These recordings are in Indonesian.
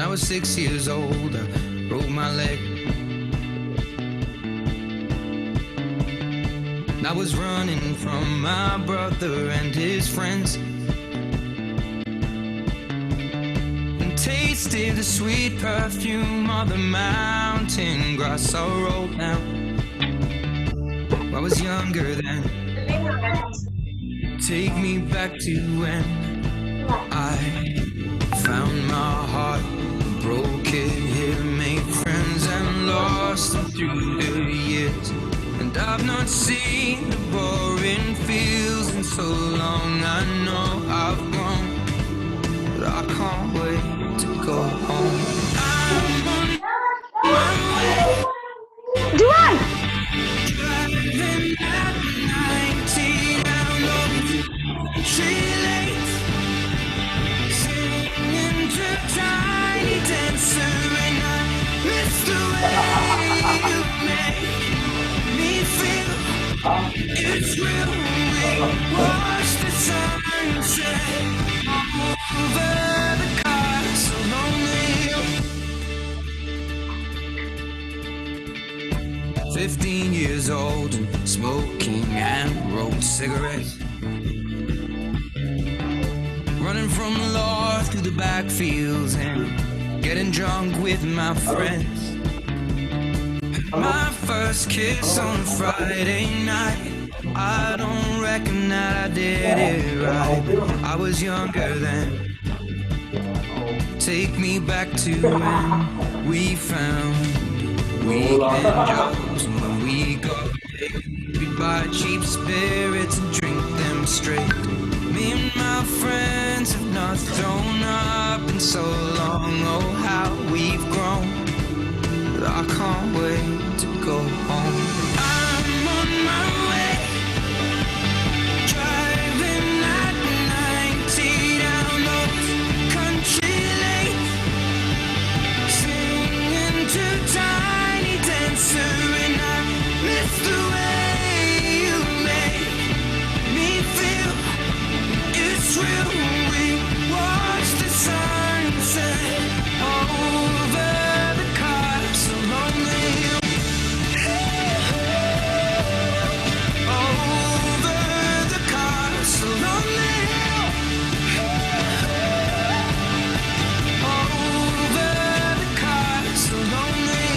When I was 6 years old, I broke my leg. I was running from my brother and his friends, and tasted the sweet perfume of the mountain grass I rolled down. I was younger then. Take me back to when I found my heart, broke it here, made friends and lost them through the years. And I've not seen the boring fields in so long. I know I've grown, but I can't wait to go home. I'm on my way. Juan! Driving at 90 down the tree lanes, singing to Tiny Dancer, and I miss the way you make me feel. It's real. We watch the sunset over the castle lonely. 15 years old and smoking and rolled cigarettes, running from the law through the backfields and getting drunk with my friends. My first kiss on a Friday night, I don't reckon that I did it right. I was younger then. Take me back to when we found weekend jobs. When we go, we buy cheap spirits and drink them straight. Me and my friends have not thrown up in so long. Oh, how we've grown, but I can't wait to go home. I'm on my way, driving at 90 down those country lanes, singing to Tiny Dancer, and I miss the way you make me feel. It's real. We watch the sunset over the castle lonely. Over the castle lonely. Over the castle lonely.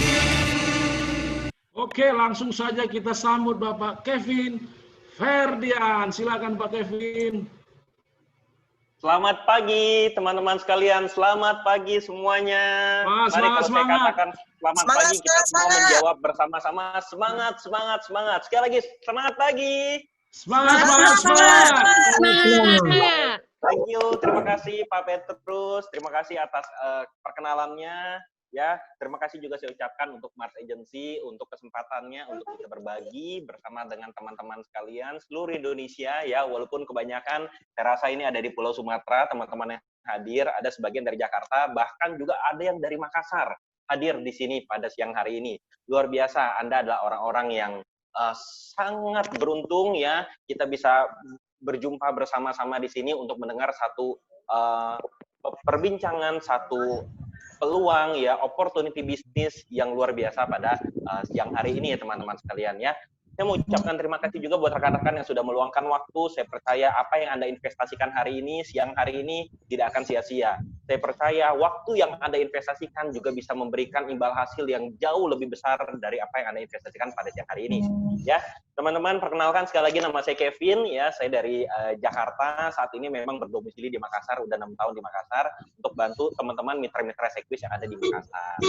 Oke, langsung saja kita sambut Bapak Kevin Ferdian. Silakan Pak Kevin. Selamat pagi teman-teman sekalian, selamat pagi semuanya. Mas, Mari kalau semangat. saya katakan selamat pagi, kita semua menjawab bersama-sama semangat, semangat, semangat. Sekali lagi, semangat pagi. Semangat, semangat, semangat. Thank you, terima kasih Pak Petrus, terima kasih atas perkenalannya. Ya, terima kasih juga saya ucapkan untuk Mars Agency untuk kesempatannya untuk kita berbagi bersama dengan teman-teman sekalian seluruh Indonesia ya, walaupun kebanyakan saya rasa ini ada di Pulau Sumatera, teman-teman yang hadir ada sebagian dari Jakarta, bahkan juga ada yang dari Makassar hadir di sini pada siang hari ini. Luar biasa, Anda adalah orang-orang yang sangat beruntung ya, kita bisa berjumpa bersama-sama di sini untuk mendengar satu perbincangan, satu peluang ya, opportunity bisnis yang luar biasa pada siang hari ini ya teman-teman sekalian ya. Saya mau ucapkan terima kasih juga buat rekan-rekan yang sudah meluangkan waktu. Saya percaya apa yang Anda investasikan hari ini, siang hari ini, tidak akan sia-sia. Saya percaya waktu yang Anda investasikan juga bisa memberikan imbal hasil yang jauh lebih besar dari apa yang Anda investasikan pada siang hari ini. Ya, teman-teman, perkenalkan sekali lagi nama saya Kevin, ya, saya dari Jakarta. Saat ini memang berdomisili di Makassar, udah 6 tahun di Makassar, untuk bantu teman-teman mitra-mitra Sekwis yang ada di Makassar.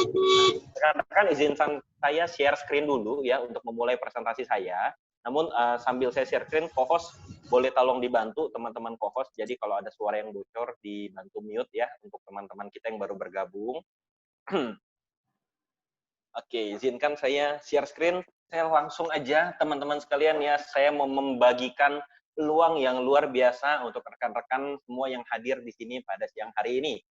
Rekan-rekan izinkan saya share screen dulu ya untuk memulai presentasi saya. Namun sambil saya share screen, co-host boleh tolong dibantu teman-teman co-host. Jadi kalau ada suara yang bocor dibantu mute ya untuk teman-teman kita yang baru bergabung. Oke, izinkan saya share screen. Saya langsung aja teman-teman sekalian ya, saya mau membagikan peluang yang luar biasa untuk rekan-rekan semua yang hadir di sini pada siang hari ini.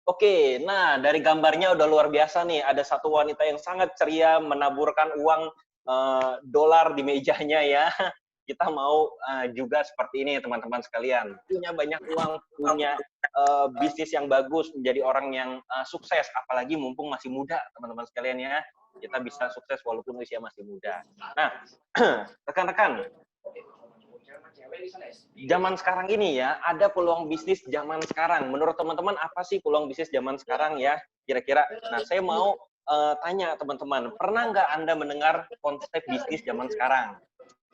Oke, nah dari gambarnya udah luar biasa nih. Ada satu wanita yang sangat ceria menaburkan uang dolar di mejanya ya. Kita mau juga seperti ini teman-teman sekalian. Punya banyak uang, punya bisnis yang bagus, menjadi orang yang sukses, apalagi mumpung masih muda, teman-teman sekalian ya. Kita bisa sukses walaupun usia masih muda. Nah, rekan-rekan, zaman sekarang ini ya, ada peluang bisnis zaman sekarang. Menurut teman-teman, apa sih peluang bisnis zaman sekarang ya, kira-kira? Nah, saya mau tanya teman-teman, pernah nggak Anda mendengar konsep bisnis zaman sekarang?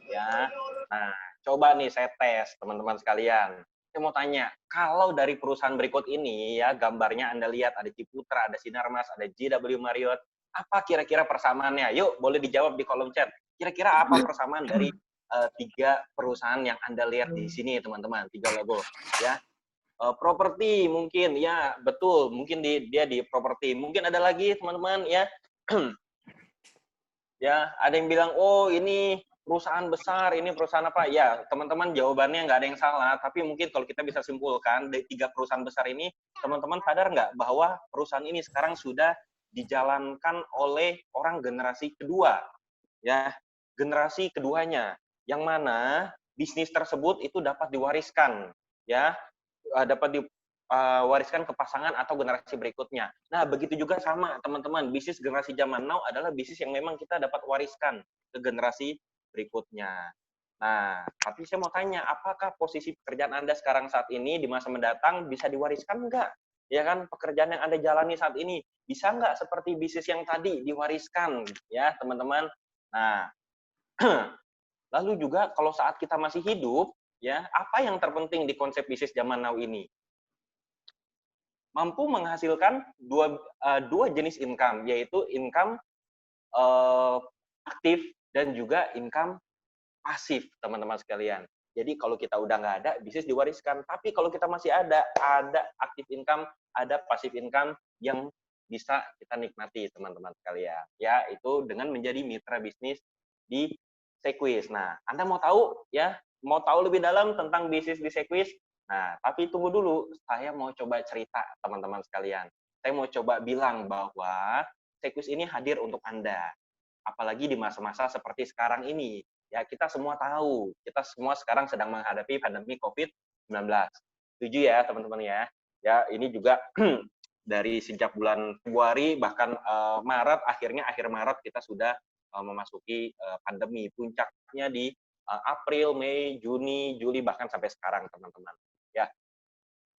Ya, nah, coba nih saya tes teman-teman sekalian. Saya mau tanya, kalau dari perusahaan berikut ini ya, gambarnya Anda lihat ada Ciputra, ada Sinarmas, ada JW Marriott, apa kira-kira persamaannya? Yuk, boleh dijawab di kolom chat. Kira-kira apa persamaan dari 3 perusahaan yang Anda lihat di sini, teman-teman? 3 logo, ya. Properti mungkin, ya betul. Mungkin dia di properti. Mungkin ada lagi, teman-teman, ya. Ya, ada yang bilang, oh ini perusahaan besar, ini perusahaan apa? Ya, teman-teman jawabannya nggak ada yang salah, tapi mungkin kalau kita bisa simpulkan, dari 3 perusahaan besar ini, teman-teman sadar nggak bahwa perusahaan ini sekarang sudah dijalankan oleh orang generasi kedua, ya, generasi keduanya, yang mana bisnis tersebut itu dapat diwariskan, ya, dapat diwariskan ke pasangan atau generasi berikutnya. Nah, begitu juga sama teman-teman, bisnis generasi zaman now adalah bisnis yang memang kita dapat wariskan ke generasi berikutnya. Nah, tapi saya mau tanya, apakah posisi pekerjaan Anda sekarang saat ini di masa mendatang bisa diwariskan enggak? Ya kan, pekerjaan yang Anda jalani saat ini bisa enggak seperti bisnis yang tadi diwariskan, ya teman-teman? Nah, lalu juga kalau saat kita masih hidup, ya apa yang terpenting di konsep bisnis zaman now ini? Mampu menghasilkan dua jenis income, yaitu income aktif dan juga income pasif, teman-teman sekalian. Jadi kalau kita udah nggak ada, bisnis diwariskan. Tapi kalau kita masih ada aktif income, ada pasif income yang bisa kita nikmati, teman-teman sekalian. Ya, itu dengan menjadi mitra bisnis di Sequis. Nah, Anda mau tahu ya, mau tahu lebih dalam tentang bisnis di Sequis? Nah, tapi tunggu dulu, saya mau coba cerita, teman-teman sekalian. Saya mau coba bilang bahwa Sequis ini hadir untuk Anda. Apalagi di masa-masa seperti sekarang ini. Ya, kita semua tahu, kita semua sekarang sedang menghadapi pandemi COVID-19. Setuju ya, teman-teman ya? Ya, ini juga dari sejak bulan Februari, bahkan Maret, akhir Maret kita sudah memasuki pandemi. Puncaknya di April, Mei, Juni, Juli, bahkan sampai sekarang, teman-teman. Ya.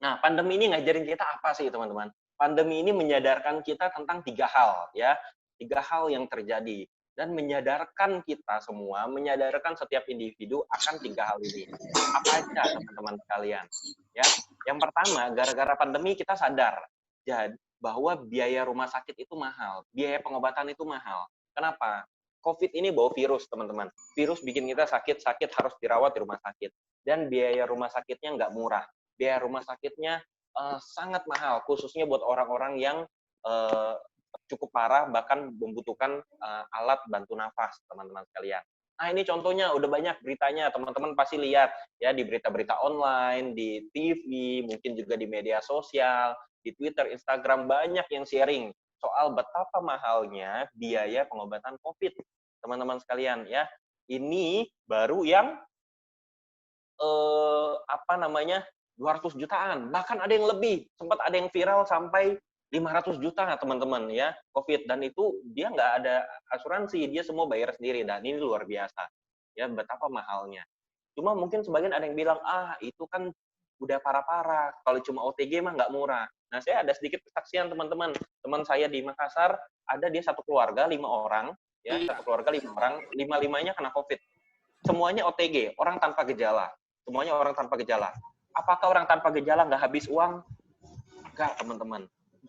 Nah, pandemi ini ngajarin kita apa sih, teman-teman? Pandemi ini menyadarkan kita tentang 3 hal, ya. 3 hal yang terjadi. Dan menyadarkan kita semua, menyadarkan setiap individu akan 3 hal ini. Apa aja, teman-teman sekalian? Ya. Yang pertama, gara-gara pandemi kita sadar bahwa biaya rumah sakit itu mahal, biaya pengobatan itu mahal. Kenapa? COVID ini bawa virus, teman-teman. Virus bikin kita sakit harus dirawat di rumah sakit. Dan biaya rumah sakitnya nggak murah. Biaya rumah sakitnya sangat mahal, khususnya buat orang-orang yang cukup parah, bahkan membutuhkan alat bantu nafas, teman-teman sekalian. Nah, ini contohnya, udah banyak beritanya, teman-teman pasti lihat ya di berita-berita online, di TV, mungkin juga di media sosial, di Twitter, Instagram, banyak yang sharing soal betapa mahalnya biaya pengobatan COVID, teman-teman sekalian ya. Ini baru yang 200 jutaan, bahkan ada yang lebih, sempat ada yang viral sampai 500 juta, teman-teman ya, COVID, dan itu dia nggak ada asuransi, dia semua bayar sendiri, dan ini luar biasa ya, betapa mahalnya. Cuma mungkin sebagian ada yang bilang, itu kan udah parah-parah, kalau cuma OTG mah nggak murah. Nah, saya ada sedikit kesaksian, teman-teman. Teman saya di Makassar, ada dia satu keluarga 5 orang, ya, satu keluarga 5 orang, 5-5-nya kena COVID. Semuanya OTG, orang tanpa gejala. Semuanya orang tanpa gejala. Apakah orang tanpa gejala nggak habis uang? Enggak, teman-teman.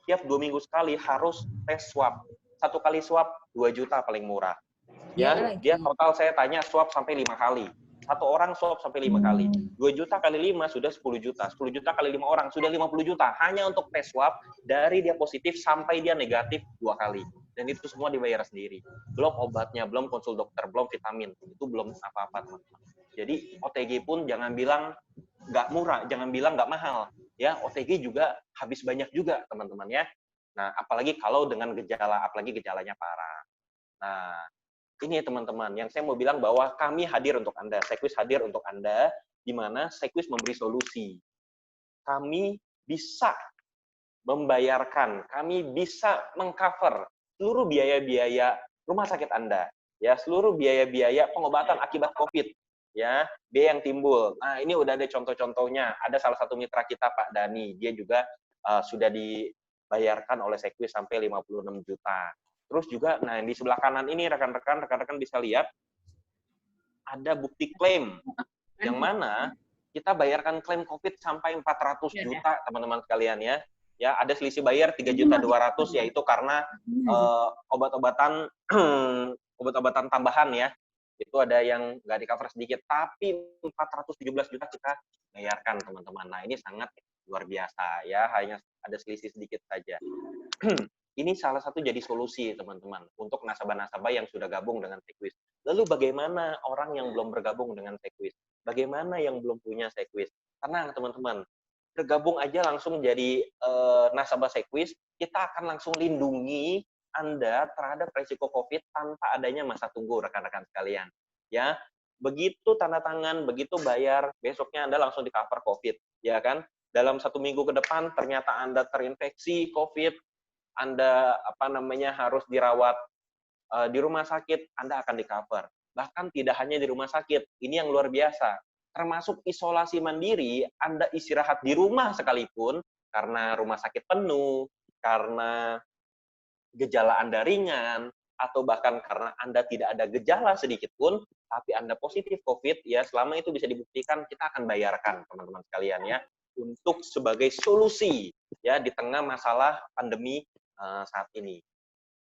Tiap 2 minggu sekali harus tes swab. 1 kali swab 2 juta paling murah. Ya, dia total saya tanya swab sampai 5 kali. 1 orang swab sampai 5 kali. 2 juta kali 5 sudah 10 juta. 10 juta kali 5 orang sudah 50 juta. Hanya untuk tes swab dari dia positif sampai dia negatif 2 kali. Dan itu semua dibayar sendiri. Belum obatnya, belum konsul dokter, belum vitamin. Itu belum apa-apa, teman-teman. Jadi OTG pun jangan bilang nggak murah, jangan bilang nggak mahal. Ya, OTG juga habis banyak juga, teman-teman ya. Nah, apalagi kalau dengan gejala, apalagi gejalanya parah. Nah, ini teman-teman, yang saya mau bilang bahwa kami hadir untuk Anda, Sequis hadir untuk Anda, di mana Sequis memberi solusi. Kami bisa membayarkan, kami bisa mengcover seluruh biaya-biaya rumah sakit Anda, ya, seluruh biaya-biaya pengobatan akibat COVID, ya, biaya yang timbul. Nah, ini udah ada contoh-contohnya. Ada salah satu mitra kita, Pak Dani, dia juga sudah dibayarkan oleh Sekwis sampai 56 juta. Terus juga, nah di sebelah kanan ini rekan-rekan bisa lihat ada bukti klaim yang mana kita bayarkan klaim COVID sampai 400 juta, teman-teman sekalian ya. Ya, ada selisih bayar 3.200.000 yaitu karena obat-obatan obat-obatan tambahan ya. Itu ada yang nggak di-cover sedikit, tapi 417 juta kita bayarkan, teman-teman. Nah, ini sangat luar biasa ya, hanya ada selisih sedikit saja. Ini salah satu jadi solusi, teman-teman, untuk nasabah-nasabah yang sudah gabung dengan Sekwis. Lalu bagaimana orang yang belum bergabung dengan Sekwis? Bagaimana yang belum punya Sekwis? Tenang, teman-teman. Bergabung aja langsung jadi nasabah Sekwis, kita akan langsung lindungi Anda terhadap resiko COVID tanpa adanya masa tunggu, rekan-rekan sekalian. Ya, begitu tanda tangan, begitu bayar, besoknya Anda langsung di-cover COVID, ya kan? Dalam 1 minggu ke depan ternyata Anda terinfeksi COVID, Anda harus dirawat di rumah sakit, Anda akan di-cover. Bahkan tidak hanya di rumah sakit, ini yang luar biasa. Termasuk isolasi mandiri, Anda istirahat di rumah sekalipun, karena rumah sakit penuh, karena gejala Anda ringan, atau bahkan karena Anda tidak ada gejala sedikit pun, tapi Anda positif COVID, ya selama itu bisa dibuktikan, kita akan bayarkan, teman-teman sekalian ya, untuk sebagai solusi ya di tengah masalah pandemi saat ini.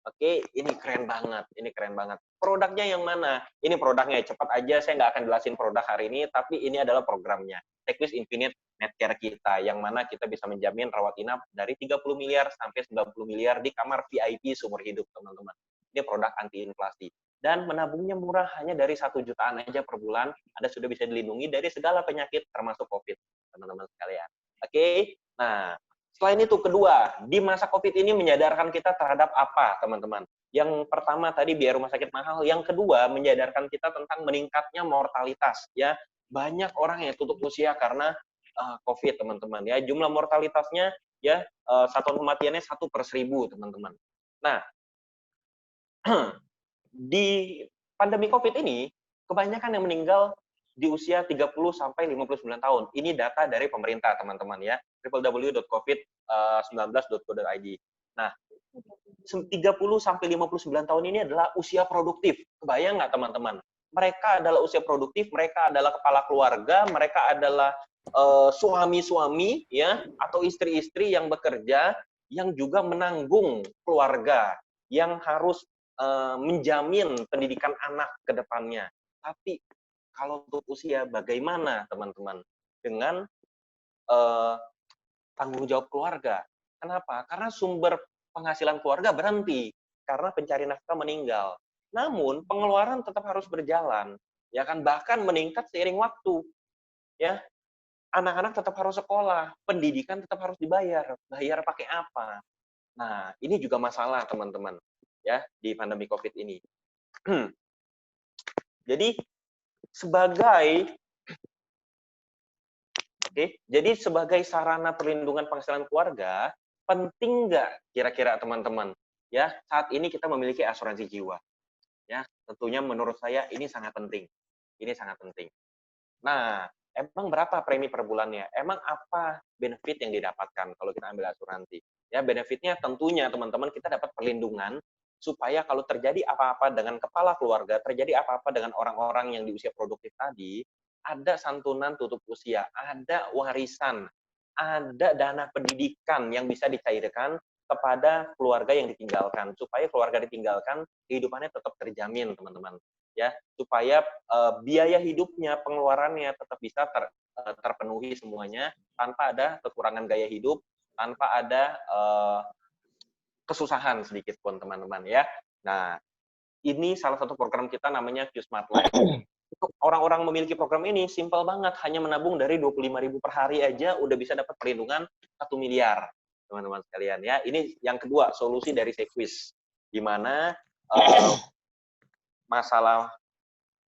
Oke, ini keren banget, ini keren banget. Produknya yang mana? Ini produknya, cepat aja, saya nggak akan jelasin produk hari ini, tapi ini adalah programnya. Sekwis Infinite Medcare kita, yang mana kita bisa menjamin rawat inap dari 30 miliar sampai 90 miliar di kamar VIP seumur hidup, teman-teman. Ini produk anti-inflasi. Dan menabungnya murah, hanya dari 1 jutaan aja per bulan, Anda sudah bisa dilindungi dari segala penyakit, termasuk COVID, teman-teman sekalian. Oke, nah, selain itu, kedua, di masa COVID ini menyadarkan kita terhadap apa, teman-teman? Yang pertama tadi biaya rumah sakit mahal, yang kedua menyadarkan kita tentang meningkatnya mortalitas. Ya, banyak orang yang tutup usia karena COVID, teman-teman. Ya, jumlah mortalitasnya ya satuan kematiannya 1/1000, teman-teman. Nah, di pandemi COVID ini kebanyakan yang meninggal di usia 30 sampai 59 tahun. Ini data dari pemerintah, teman-teman ya. www.covid19.go.id. Nah, 30 sampai 59 tahun ini adalah usia produktif. Kebayang nggak, teman-teman? Mereka adalah usia produktif, mereka adalah kepala keluarga, mereka adalah suami-suami ya atau istri-istri yang bekerja, yang juga menanggung keluarga, yang harus menjamin pendidikan anak ke depannya. Tapi kalau untuk usia, bagaimana teman-teman dengan tanggung jawab keluarga? Kenapa? Karena sumber penghasilan keluarga berhenti karena pencari nafkah meninggal. Namun pengeluaran tetap harus berjalan, ya kan? Bahkan meningkat seiring waktu, ya. Anak-anak tetap harus sekolah, pendidikan tetap harus dibayar. Bayar pakai apa? Nah, ini juga masalah teman-teman, ya di pandemi COVID ini. Jadi sebagai sarana perlindungan penghasilan keluarga, penting nggak kira-kira teman-teman? Ya, saat ini kita memiliki asuransi jiwa. Ya, tentunya menurut saya ini sangat penting. Ini sangat penting. Nah, emang berapa premi per bulannya? Emang apa benefit yang didapatkan kalau kita ambil asuransi? Ya, benefitnya tentunya teman-teman kita dapat perlindungan supaya kalau terjadi apa-apa dengan kepala keluarga, terjadi apa-apa dengan orang-orang yang di usia produktif tadi, ada santunan tutup usia, ada warisan, ada dana pendidikan yang bisa dicairkan kepada keluarga yang ditinggalkan, supaya keluarga ditinggalkan kehidupannya tetap terjamin, teman-teman. Ya, supaya biaya hidupnya, pengeluarannya tetap bisa terpenuhi semuanya tanpa ada kekurangan gaya hidup, tanpa ada kesusahan sedikit pun, teman-teman ya. Nah, ini salah satu program kita namanya Q Smart Life. Untuk orang-orang memiliki program ini simpel banget, hanya menabung dari 25.000 per hari aja udah bisa dapat perlindungan 1 miliar, teman-teman sekalian ya. Ini yang kedua, solusi dari Sekwis, di mana masalah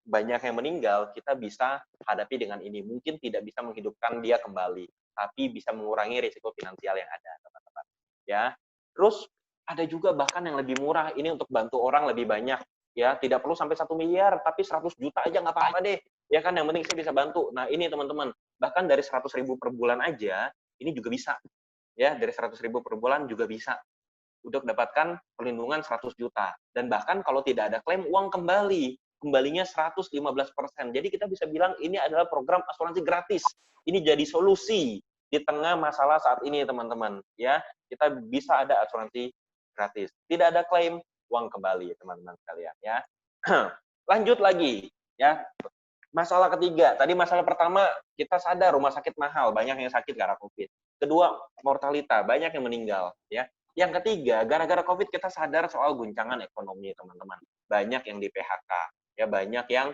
banyak yang meninggal kita bisa hadapi dengan ini. Mungkin tidak bisa menghidupkan dia kembali, tapi bisa mengurangi risiko finansial yang ada, teman-teman. Ya, terus ada juga bahkan yang lebih murah, ini untuk bantu orang lebih banyak, ya, tidak perlu sampai 1 miliar, tapi 100 juta aja nggak apa-apa deh, ya kan, yang penting saya bisa bantu. Nah, ini teman-teman, bahkan dari 100.000 per bulan aja, ini juga bisa, ya, dari 100.000 per bulan juga bisa untuk dapatkan perlindungan 100 juta. Dan bahkan kalau tidak ada klaim, uang kembalinya 115%. Jadi kita bisa bilang ini adalah program asuransi gratis. Ini jadi solusi di tengah masalah saat ini, teman-teman. Ya, kita bisa ada asuransi gratis. Tidak ada klaim, uang kembali, teman-teman sekalian. Ya, lanjut lagi. Ya, masalah ketiga. Tadi masalah pertama, kita sadar rumah sakit mahal, banyak yang sakit karena COVID. Kedua, mortalita, banyak yang meninggal. Ya, yang ketiga, gara-gara COVID kita sadar soal guncangan ekonomi, teman-teman. Banyak yang di PHK, ya, banyak yang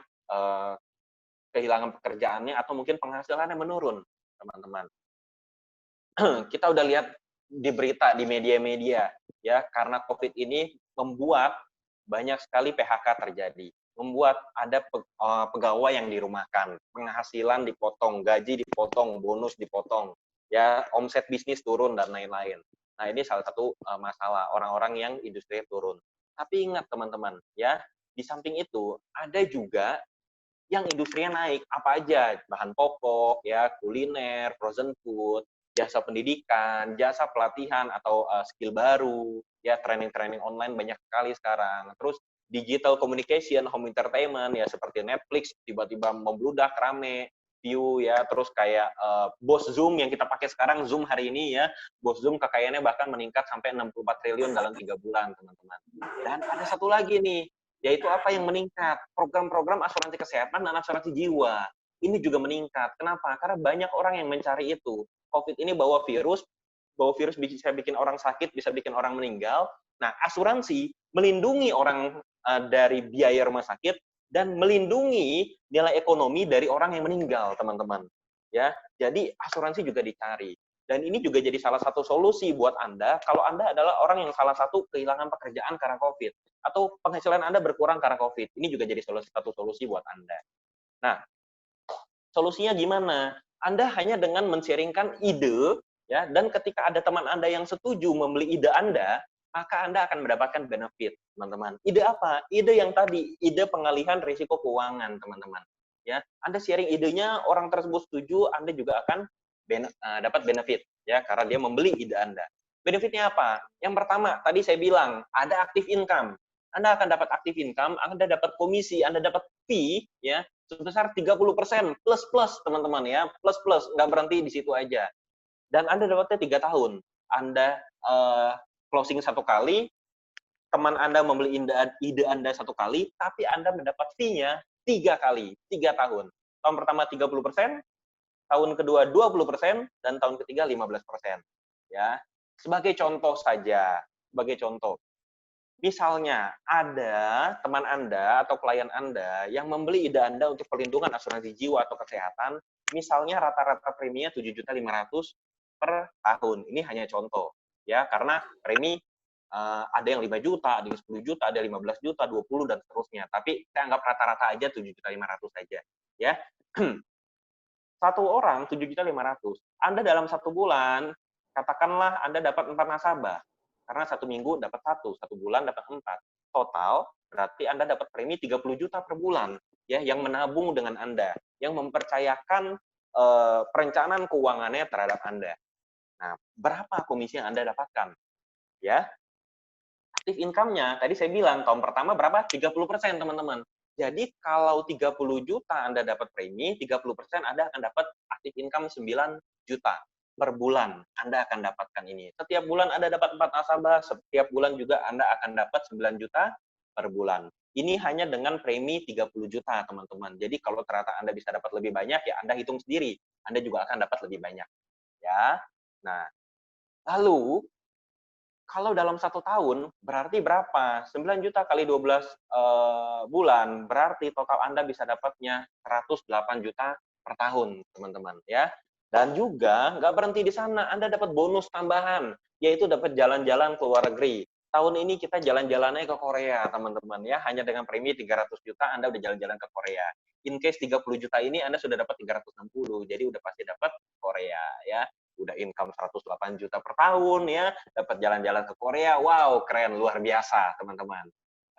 kehilangan pekerjaannya atau mungkin penghasilannya menurun, teman-teman. Kita udah lihat di berita, di media-media, ya, karena COVID ini membuat banyak sekali PHK terjadi, membuat ada pegawai yang dirumahkan, penghasilan dipotong, gaji dipotong, bonus dipotong, ya, omset bisnis turun dan lain-lain. Nah, ini salah satu masalah orang-orang yang industri turun. Tapi ingat teman-teman, ya, di samping itu ada juga yang industrinya naik. Apa aja? Bahan pokok, ya, kuliner, frozen food, jasa pendidikan, jasa pelatihan atau skill baru, ya, training-training online banyak sekali sekarang. Terus digital communication, home entertainment, ya, seperti Netflix tiba-tiba membludak rame, view, ya, terus kayak bos Zoom yang kita pakai sekarang, Zoom hari ini, ya, bos Zoom kekayaannya bahkan meningkat sampai 64 triliun dalam 3 bulan, teman-teman. Dan ada satu lagi nih, yaitu apa yang meningkat? Program-program asuransi kesehatan dan asuransi jiwa. Ini juga meningkat. Kenapa? Karena banyak orang yang mencari itu. COVID ini bawa virus bisa bikin orang sakit, bisa bikin orang meninggal. Nah, asuransi melindungi orang dari biaya rumah sakit dan melindungi nilai ekonomi dari orang yang meninggal, teman-teman. Ya, jadi asuransi juga dicari. Dan ini juga jadi salah satu solusi buat Anda kalau Anda adalah orang yang salah satu kehilangan pekerjaan karena COVID atau penghasilan Anda berkurang karena COVID. Ini juga jadi satu solusi buat Anda. Nah, solusinya gimana? Anda hanya dengan men-sharingkan ide, ya, dan ketika ada teman Anda yang setuju membeli ide Anda, maka Anda akan mendapatkan benefit, teman-teman. Ide apa? Ide yang tadi, ide pengalihan risiko keuangan, teman-teman. Ya, Anda sharing idenya, orang tersebut setuju, Anda juga akan dapat benefit, ya, karena dia membeli ide Anda. Benefitnya apa? Yang pertama, tadi saya bilang, ada active income. Anda akan dapat active income, Anda dapat komisi, Anda dapat fee, ya, sebesar 30% plus teman-teman, ya, plus nggak berhenti di situ aja. Dan Anda dapatnya 3 tahun. Anda closing 1 kali, teman Anda membeli ide Anda 1 kali, tapi Anda mendapat fee-nya 3 kali, 3 tahun. Tahun pertama 30%, tahun kedua 20%, dan tahun ketiga 15%. Ya, sebagai contoh saja, sebagai contoh. Misalnya ada teman Anda atau klien Anda yang membeli ide Anda untuk perlindungan asuransi jiwa atau kesehatan, misalnya rata-rata preminya 7.500.000 per tahun. Ini hanya contoh, ya, karena premi ada yang 5 juta, ada yang 10 juta, ada 15 juta, 20 dan seterusnya. Tapi saya anggap rata-rata aja 7.500.000 saja, ya. Satu orang 7.500.000. Anda dalam 1 bulan, katakanlah Anda dapat 4 nasabah. Karena 1 minggu dapat 1 bulan dapat 4. Total berarti Anda dapat premi 30 juta per bulan, ya, yang menabung dengan Anda, yang mempercayakan perencanaan keuangannya terhadap Anda. Nah, berapa komisi yang Anda dapatkan? Ya, aktif income-nya, tadi saya bilang, tahun pertama berapa? 30%, teman-teman. Jadi, kalau 30 juta Anda dapat premi, 30% Anda akan dapat aktif income 9 juta per bulan. Anda akan dapatkan ini. Setiap bulan Anda dapat 4 nasabah, setiap bulan juga Anda akan dapat 9 juta per bulan. Ini hanya dengan premi 30 juta, teman-teman. Jadi, kalau ternyata Anda bisa dapat lebih banyak, ya Anda hitung sendiri. Anda juga akan dapat lebih banyak. Ya. Nah, lalu, kalau dalam 1 tahun, berarti berapa? 9 juta kali 12 bulan, berarti total Anda bisa dapatnya 108 juta per tahun, teman-teman, ya. Dan juga nggak berhenti di sana, Anda dapat bonus tambahan, yaitu dapat jalan-jalan ke luar negeri. Tahun ini kita jalan-jalannya ke Korea, teman-teman, ya. Hanya dengan premi 300 juta, Anda udah jalan-jalan ke Korea. In case 30 juta ini, Anda sudah dapat 360, jadi udah pasti dapat Korea. Korea ya. Udah income 108 juta per tahun ya, dapat jalan-jalan ke Korea. Wow, keren, luar biasa, teman-teman.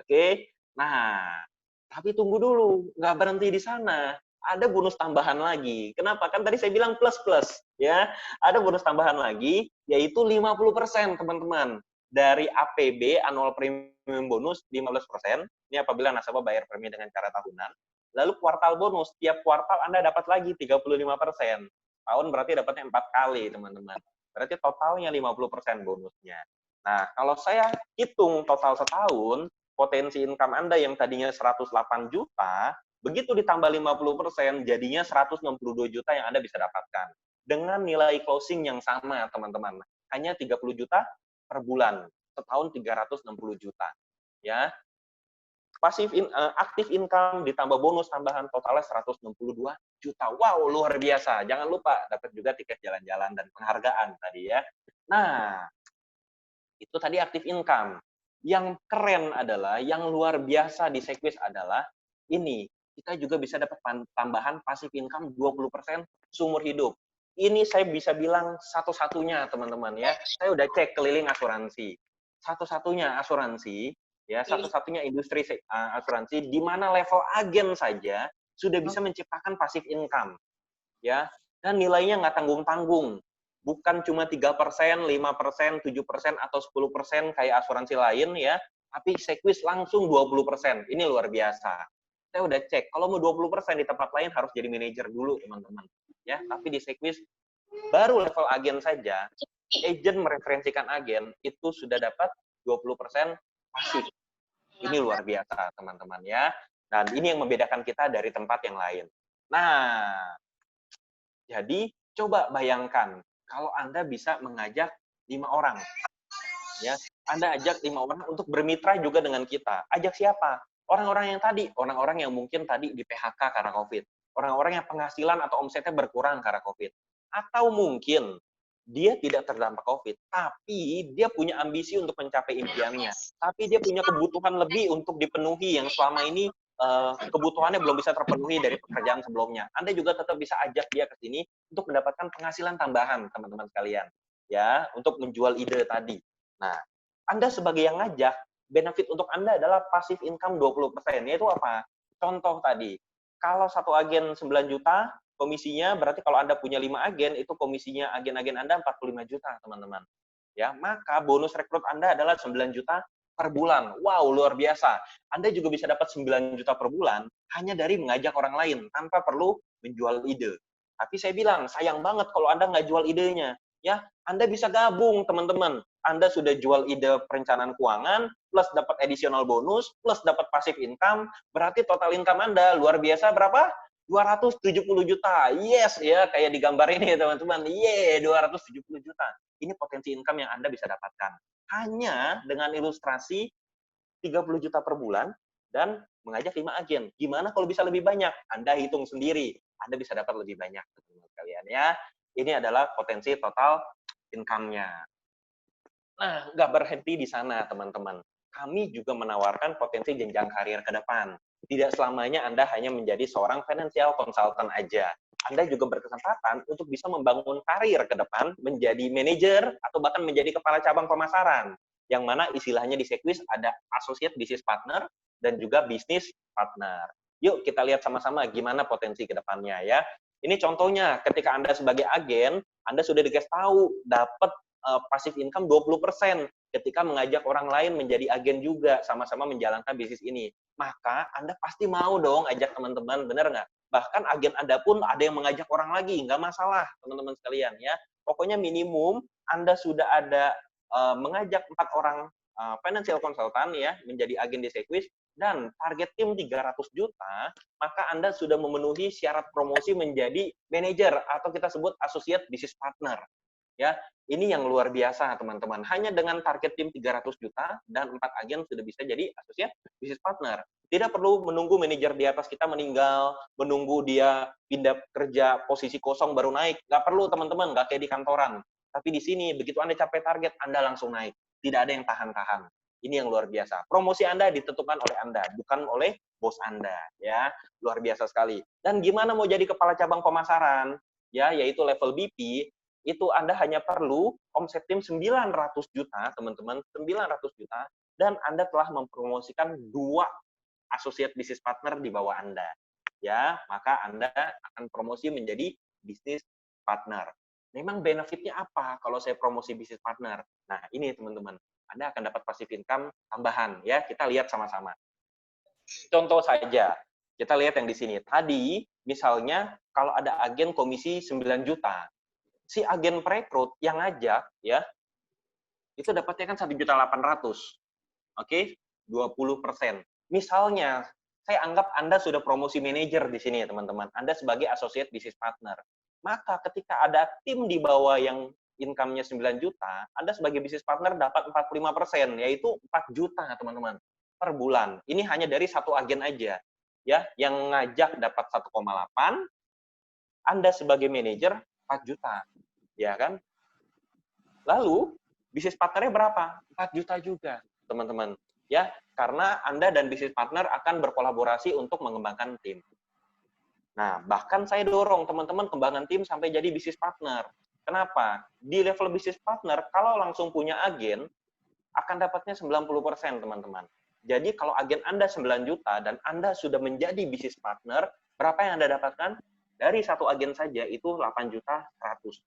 Oke. Nah, tapi tunggu dulu, nggak berhenti di sana. Ada bonus tambahan lagi. Kenapa? Kan tadi saya bilang plus-plus ya. Ada bonus tambahan lagi yaitu 50%, teman-teman. Dari APB, annual premium bonus 15%. Ini apabila nasabah bayar premi dengan cara tahunan. Lalu kuartal bonus, tiap kuartal Anda dapat lagi 35%. Tahun berarti dapatnya 4 kali, teman-teman. Berarti totalnya 50% bonusnya. Nah, kalau saya hitung total setahun, potensi income Anda yang tadinya 108 juta, begitu ditambah 50%, jadinya 162 juta yang Anda bisa dapatkan. Dengan nilai closing yang sama, teman-teman. Hanya 30 juta per bulan. Setahun 360 juta. Ya, aktif income ditambah bonus tambahan totalnya 162 juta. Wow, luar biasa. Jangan lupa dapat juga tiket jalan-jalan dan penghargaan tadi ya. Nah, itu tadi aktif income. Yang keren adalah, yang luar biasa di Sequis adalah ini, kita juga bisa dapat tambahan pasif income 20% seumur hidup. Ini saya bisa bilang satu-satunya, teman-teman ya. Saya udah cek keliling asuransi. Satu-satunya asuransi ya, satu-satunya industri asuransi di mana level agen saja sudah bisa menciptakan passive income ya, dan nilainya nggak tanggung-tanggung, bukan cuma 3%, 5%, 7% atau 10% kayak asuransi lain ya, tapi Sequis langsung 20%. Ini luar biasa. Saya udah cek, kalau mau 20% di tempat lain harus jadi manajer dulu, teman-teman ya, tapi di Sequis baru level agen saja, agent mereferensikan agen itu sudah dapat 20% pasif. Ini luar biasa, teman-teman ya. Dan ini yang membedakan kita dari tempat yang lain. Nah, jadi coba bayangkan kalau Anda bisa mengajak 5 orang. Ya, Anda ajak 5 orang untuk bermitra juga dengan kita. Ajak siapa? Orang-orang yang tadi, orang-orang yang mungkin tadi di PHK karena COVID. Orang-orang yang penghasilan atau omsetnya berkurang karena COVID. Atau mungkin dia tidak terdampak COVID, tapi dia punya ambisi untuk mencapai impiannya. Tapi dia punya kebutuhan lebih untuk dipenuhi yang selama ini kebutuhannya belum bisa terpenuhi dari pekerjaan sebelumnya. Anda juga tetap bisa ajak dia ke sini untuk mendapatkan penghasilan tambahan, teman-teman sekalian. Ya, untuk menjual ide tadi. Nah, Anda sebagai yang ngajak, benefit untuk Anda adalah passive income 20%. Yaitu apa? Contoh tadi, kalau satu agen 9 juta, komisinya berarti kalau Anda punya 5 agen, itu komisinya agen-agen Anda 45 juta, teman-teman. Ya, maka bonus rekrut Anda adalah 9 juta per bulan. Wow, luar biasa. Anda juga bisa dapat 9 juta per bulan hanya dari mengajak orang lain tanpa perlu menjual ide. Tapi saya bilang, sayang banget kalau Anda nggak jual idenya. Ya, Anda bisa gabung, teman-teman. Anda sudah jual ide perencanaan keuangan, plus dapat additional bonus, plus dapat passive income, berarti total income Anda luar biasa berapa? 270 juta. Yes, ya, kayak di gambar ini, teman-teman. Yeay, 270 juta. Ini potensi income yang Anda bisa dapatkan. Hanya dengan ilustrasi 30 juta per bulan dan mengajak 5 agen. Gimana kalau bisa lebih banyak? Anda hitung sendiri. Anda bisa dapat lebih banyak, teman-teman sekalian ya. Ini adalah potensi total income-nya. Nah, nggak berhenti di sana, teman-teman. Kami juga menawarkan potensi jenjang karir ke depan. Tidak selamanya Anda hanya menjadi seorang financial consultant aja. Anda juga berkesempatan untuk bisa membangun karir ke depan, menjadi manajer, atau bahkan menjadi kepala cabang pemasaran. Yang mana istilahnya di Sequis ada associate business partner dan juga business partner. Yuk kita lihat sama-sama gimana potensi ke depannya ya. Ini contohnya, ketika Anda sebagai agen, Anda sudah dikasih tahu dapat passive income 20% ketika mengajak orang lain menjadi agen juga, sama-sama menjalankan bisnis ini. Maka Anda pasti mau dong ajak teman-teman, benar nggak? Bahkan agen Anda pun ada yang mengajak orang lagi, nggak masalah teman-teman sekalian ya. Pokoknya minimum Anda sudah ada mengajak 4 orang financial consultant ya menjadi agen di Sequis, dan target tim 300 juta, maka Anda sudah memenuhi syarat promosi menjadi manajer atau kita sebut associate business partner. Ya, ini yang luar biasa, teman-teman. Hanya dengan target tim 300 juta dan 4 agen sudah bisa jadi associate business partner. Tidak perlu menunggu manajer di atas kita meninggal, menunggu dia pindah kerja posisi kosong baru naik. Nggak perlu, teman-teman, nggak kayak di kantoran. Tapi di sini, begitu Anda capai target, Anda langsung naik. Tidak ada yang tahan-tahan. Ini yang luar biasa. Promosi Anda ditentukan oleh Anda, bukan oleh bos Anda. Ya, luar biasa sekali. Dan gimana mau jadi kepala cabang pemasaran? ya, yaitu level BP, itu Anda hanya perlu omset tim 900 juta, teman-teman, 900 juta, dan Anda telah mempromosikan 2 associate business partner di bawah Anda. Ya, maka Anda akan promosi menjadi business partner. Memang benefitnya apa kalau saya promosi business partner? Nah, ini teman-teman, Anda akan dapat passive income tambahan ya. Kita lihat sama-sama. Contoh saja, kita lihat yang di sini. Tadi, misalnya kalau ada agen komisi 9 juta, si agen perekrut yang ngajak ya, itu dapatnya kan 1.800.000. Oke, 20%. Misalnya, saya anggap Anda sudah promosi manajer di sini ya teman-teman. Anda sebagai associate business partner. Maka ketika ada tim di bawah yang income-nya 9 juta, Anda sebagai business partner dapat 45%, yaitu 4 juta teman-teman per bulan. Ini hanya dari satu agen aja. Ya, yang ngajak dapat 1,8, Anda sebagai manajer 4 juta. Ya kan? Lalu, bisnis partnernya berapa? 4 juta juga, teman-teman. Ya, karena Anda dan bisnis partner akan berkolaborasi untuk mengembangkan tim. Nah, bahkan saya dorong teman-teman kembangkan tim sampai jadi bisnis partner. Kenapa? Di level bisnis partner, kalau langsung punya agen, akan dapatnya 90%, teman-teman. Jadi, kalau agen Anda 9 juta dan Anda sudah menjadi bisnis partner, berapa yang Anda dapatkan? Dari satu agen saja, itu 8 juta 100.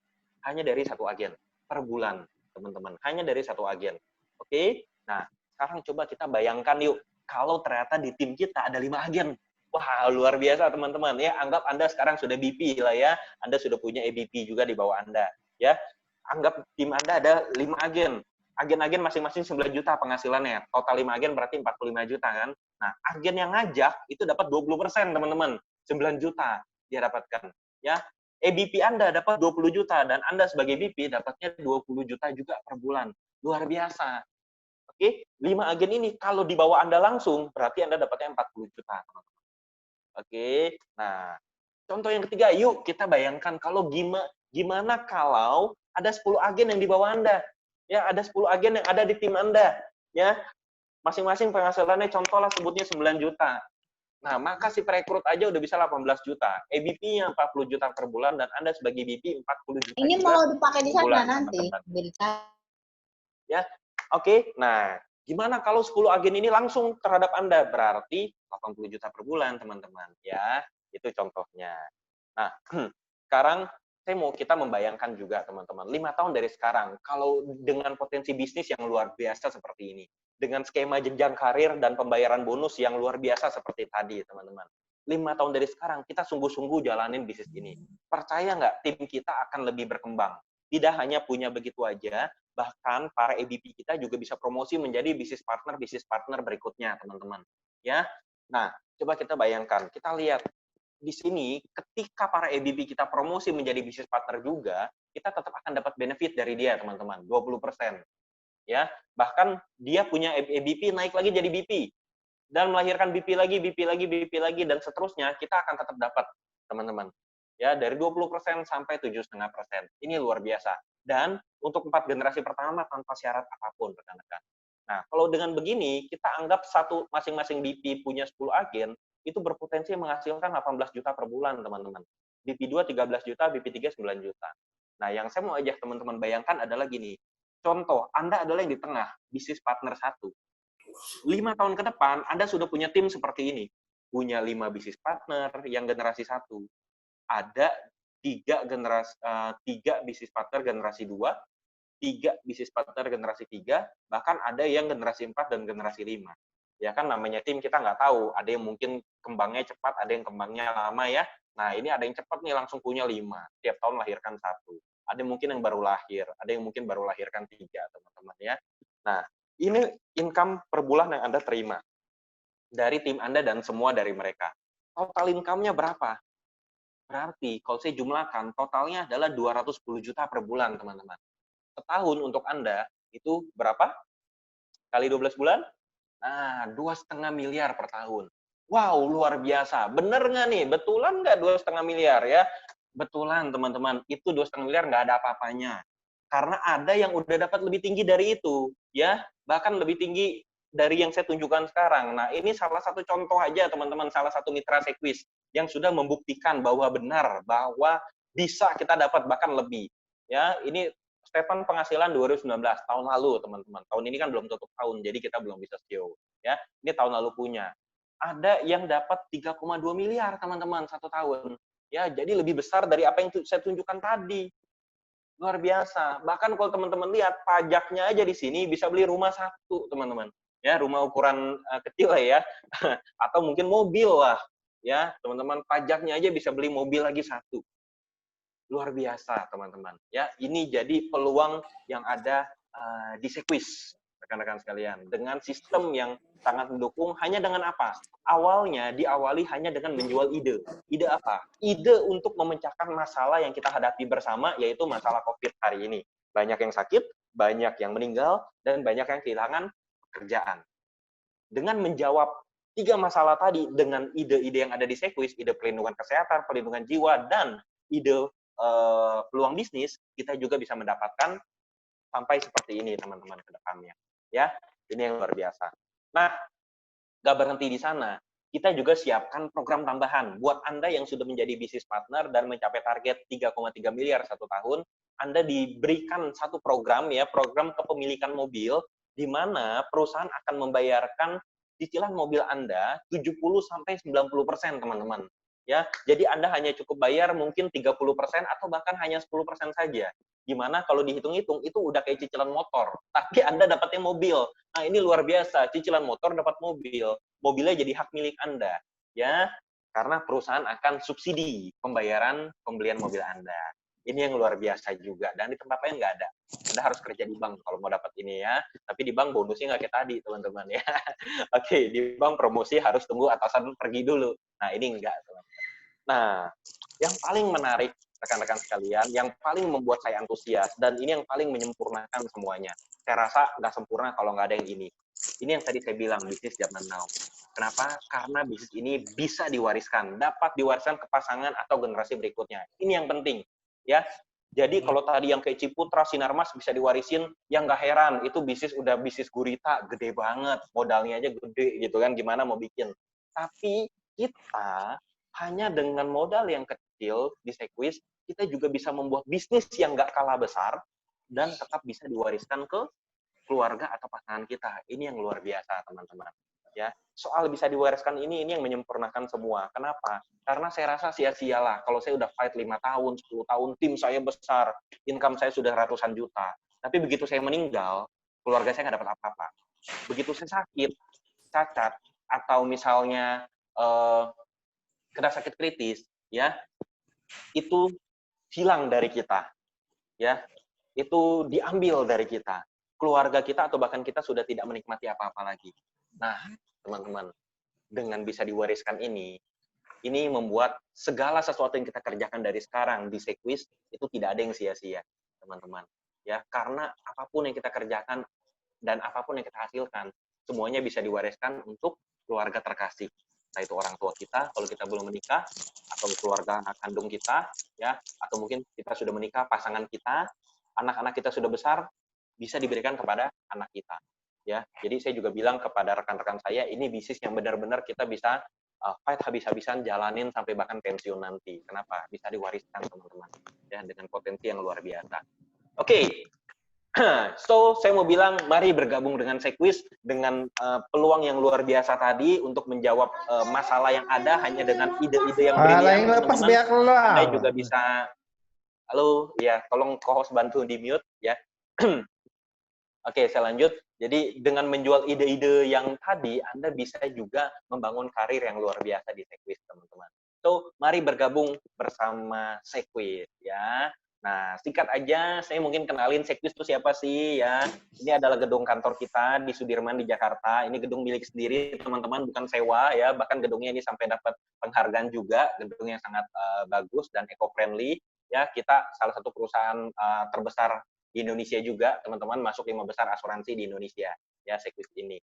Hanya dari satu agen per bulan, teman-teman. Hanya dari satu agen. Oke? Nah, sekarang coba kita bayangkan yuk, kalau ternyata di tim kita ada 5 agen. Wah, luar biasa teman-teman. Ya, anggap Anda sekarang sudah BP lah ya. Anda sudah punya EBP juga di bawah Anda. Ya, anggap tim Anda ada 5 agen. Agen-agen masing-masing 9 juta penghasilannya. Total 5 agen berarti 45 juta kan. Nah, agen yang ngajak itu dapat 20%, teman-teman. 9 juta dia dapatkan. Ya, EBP Anda dapat 20 juta dan Anda sebagai BP dapatnya 20 juta juga per bulan. Luar biasa. Oke, 5 agen ini kalau dibawa Anda langsung berarti Anda dapatnya 40 juta, teman-teman. Oke, nah contoh yang ketiga, yuk kita bayangkan kalau gimana kalau ada 10 agen yang di bawah Anda. Ya, ada 10 agen yang ada di tim Anda. Ya, masing-masing penghasilannya contohlah sebutnya 9 juta. Nah, maka si perekrut aja udah bisa 18 juta. EBP-nya 40 juta per bulan dan Anda sebagai BP 40 juta ini juga mau dipakai di sana bulan, nanti. teman-teman. Ya, oke. Nah, gimana kalau 10 agen ini langsung terhadap Anda? Berarti 80 juta per bulan, teman-teman. Ya, itu contohnya. Nah, sekarang kita membayangkan juga, teman-teman. 5 tahun dari sekarang, kalau dengan potensi bisnis yang luar biasa seperti ini, dengan skema jenjang karir dan pembayaran bonus yang luar biasa seperti tadi, teman-teman. 5 tahun dari sekarang, kita sungguh-sungguh jalanin bisnis ini. Percaya nggak tim kita akan lebih berkembang? Tidak hanya punya begitu aja, bahkan para EBP kita juga bisa promosi menjadi bisnis partner berikutnya, teman-teman. Ya, nah coba kita bayangkan, kita lihat di sini ketika para EBP kita promosi menjadi bisnis partner juga, kita tetap akan dapat benefit dari dia, teman-teman, 20%. Ya, bahkan dia punya EBP naik lagi jadi BP dan melahirkan BP lagi, dan seterusnya, kita akan tetap dapat, teman-teman. Ya, dari 20% sampai 7,5%. Ini luar biasa. Dan untuk 4 generasi pertama tanpa syarat apapun, rekan-rekan. Nah, kalau dengan begini, kita anggap masing-masing BP punya 10 agen, itu berpotensi menghasilkan 18 juta per bulan, teman-teman. BP 2 13 juta, BP 3 9 juta. Nah, yang saya mau ajak teman-teman bayangkan adalah gini. Contoh, Anda adalah yang di tengah, bisnis partner 1. 5 tahun ke depan, Anda sudah punya tim seperti ini. Punya 5 bisnis partner yang generasi 1. Ada 3 bisnis partner generasi 2, 3 bisnis partner generasi 3, bahkan ada yang generasi 4 dan generasi 5. Ya kan namanya tim kita nggak tahu, ada yang mungkin kembangnya cepat, ada yang kembangnya lama ya. Nah, ini ada yang cepat nih langsung punya 5, tiap tahun lahirkan 1. Ada yang mungkin yang baru lahir, ada yang mungkin baru lahirkan 3, teman-teman ya. Nah, ini income per bulan yang Anda terima dari tim Anda dan semua dari mereka. Total income-nya berapa? Berarti kalau saya jumlahkan, totalnya adalah 210 juta per bulan, teman-teman. Setahun untuk Anda, itu berapa? Kali 12 bulan? Nah, 2,5 miliar per tahun. Wow, luar biasa. Bener nggak nih? Betulan nggak 2,5 miliar ya? Betulan, teman-teman. Itu 2,5 miliar nggak ada apa-apanya. Karena ada yang udah dapat lebih tinggi dari itu. Ya, bahkan lebih tinggi dari yang saya tunjukkan sekarang. Nah, ini salah satu contoh aja, teman-teman. Salah satu mitra Sequis yang sudah membuktikan bahwa benar, bahwa bisa kita dapat bahkan lebih. Ya, ini statement penghasilan 2019 tahun lalu, teman-teman. Tahun ini kan belum tutup tahun, jadi kita belum bisa show. Ya, ini tahun lalu punya. Ada yang dapat 3,2 miliar, teman-teman, satu tahun. Ya, jadi lebih besar dari apa yang saya tunjukkan tadi. Luar biasa. Bahkan kalau teman-teman lihat, pajaknya aja di sini bisa beli rumah satu, teman-teman. Ya, rumah ukuran kecil lah ya. Atau mungkin mobil lah. Ya, teman-teman, pajaknya aja bisa beli mobil lagi satu. Luar biasa, teman-teman. Ya, ini jadi peluang yang ada di Sequis, rekan-rekan sekalian. Dengan sistem yang sangat mendukung, hanya dengan apa? Awalnya diawali hanya dengan menjual ide. Ide apa? Ide untuk memecahkan masalah yang kita hadapi bersama, yaitu masalah COVID hari ini. Banyak yang sakit, banyak yang meninggal, dan banyak yang kehilangan pekerjaan. Dengan menjawab 3 masalah tadi dengan ide-ide yang ada di Sequis, ide perlindungan kesehatan, perlindungan jiwa, dan ide peluang bisnis, kita juga bisa mendapatkan sampai seperti ini, teman-teman, ke depannya. Ya, ini yang luar biasa. Nah, nggak berhenti di sana. Kita juga siapkan program tambahan. Buat Anda yang sudah menjadi bisnis partner dan mencapai target 3,3 miliar satu tahun, Anda diberikan satu program, ya, program kepemilikan mobil, di mana perusahaan akan membayarkan cicilan mobil Anda 70-90%, teman-teman. Ya, jadi Anda hanya cukup bayar mungkin 30% atau bahkan hanya 10% saja. Gimana kalau dihitung-hitung, itu udah kayak cicilan motor. Tapi Anda dapatnya mobil. Nah, ini luar biasa. Cicilan motor dapat mobil. Mobilnya jadi hak milik Anda. Ya, karena perusahaan akan subsidi pembayaran pembelian mobil Anda. Ini yang luar biasa juga. Dan di tempat lain nggak ada. Anda harus kerja di bank kalau mau dapat ini ya. Tapi di bank bonusnya nggak kayak tadi, teman-teman ya. Oke, di bank promosi harus tunggu atasan pergi dulu. Nah, ini enggak, teman-teman. Nah, yang paling menarik, rekan-rekan sekalian, yang paling membuat saya antusias, dan ini yang paling menyempurnakan semuanya. Saya rasa nggak sempurna kalau nggak ada yang ini. Ini yang tadi saya bilang, bisnis zaman now. Kenapa? Karena bisnis ini bisa diwariskan, dapat diwariskan ke pasangan atau generasi berikutnya. Ini yang penting. Ya, jadi kalau tadi yang kayak Ciputra, Sinarmas bisa diwarisin, yang nggak heran, itu bisnis udah bisnis gurita, gede banget, modalnya aja gede gitu kan, gimana mau bikin. Tapi kita hanya dengan modal yang kecil di Sequis, kita juga bisa membuat bisnis yang nggak kalah besar dan tetap bisa diwariskan ke keluarga atau pasangan kita. Ini yang luar biasa, teman-teman. Ya, soal bisa diwariskan ini yang menyempurnakan semua. Kenapa? Karena saya rasa sia-sialah kalau saya udah fight 5 tahun, 10 tahun, tim saya besar, income saya sudah ratusan juta. Tapi begitu saya meninggal, keluarga saya nggak dapat apa-apa. Begitu saya sakit, cacat, atau misalnya kena sakit kritis, ya, itu hilang dari kita, ya, itu diambil dari kita, keluarga kita atau bahkan kita sudah tidak menikmati apa-apa lagi. Nah, teman-teman, dengan bisa diwariskan ini membuat segala sesuatu yang kita kerjakan dari sekarang di Sequis itu tidak ada yang sia-sia, teman-teman. Ya, karena apapun yang kita kerjakan dan apapun yang kita hasilkan, semuanya bisa diwariskan untuk keluarga terkasih. Entah itu orang tua kita kalau kita belum menikah, atau keluarga kandung kita, ya, atau mungkin kita sudah menikah, pasangan kita, anak-anak kita sudah besar, bisa diberikan kepada anak kita. Ya, jadi saya juga bilang kepada rekan-rekan saya, ini bisnis yang benar-benar kita bisa fight habis-habisan, jalanin sampai bahkan pensiun nanti. Kenapa? Bisa diwariskan, teman-teman, ya, dengan potensi yang luar biasa. Oke. So, saya mau bilang, mari bergabung dengan Sequis dengan peluang yang luar biasa tadi untuk menjawab masalah yang ada hanya dengan ide-ide yang brilian, teman-teman. Anda juga bisa, halo, ya, tolong co-host bantu di mute, ya. Oke, saya lanjut. Jadi, dengan menjual ide-ide yang tadi, Anda bisa juga membangun karir yang luar biasa di Sequis, teman-teman. So, mari bergabung bersama Sequis, ya. Nah, singkat aja, saya mungkin kenalin Sequis itu siapa sih, ya. Ini adalah gedung kantor kita di Sudirman di Jakarta. Ini gedung milik sendiri, teman-teman, bukan sewa, ya. Bahkan gedungnya ini sampai dapat penghargaan juga, gedung yang sangat bagus dan eco-friendly. Ya, kita salah satu perusahaan terbesar di Indonesia juga, teman-teman, masuk 5 besar asuransi di Indonesia, ya, Sequis ini.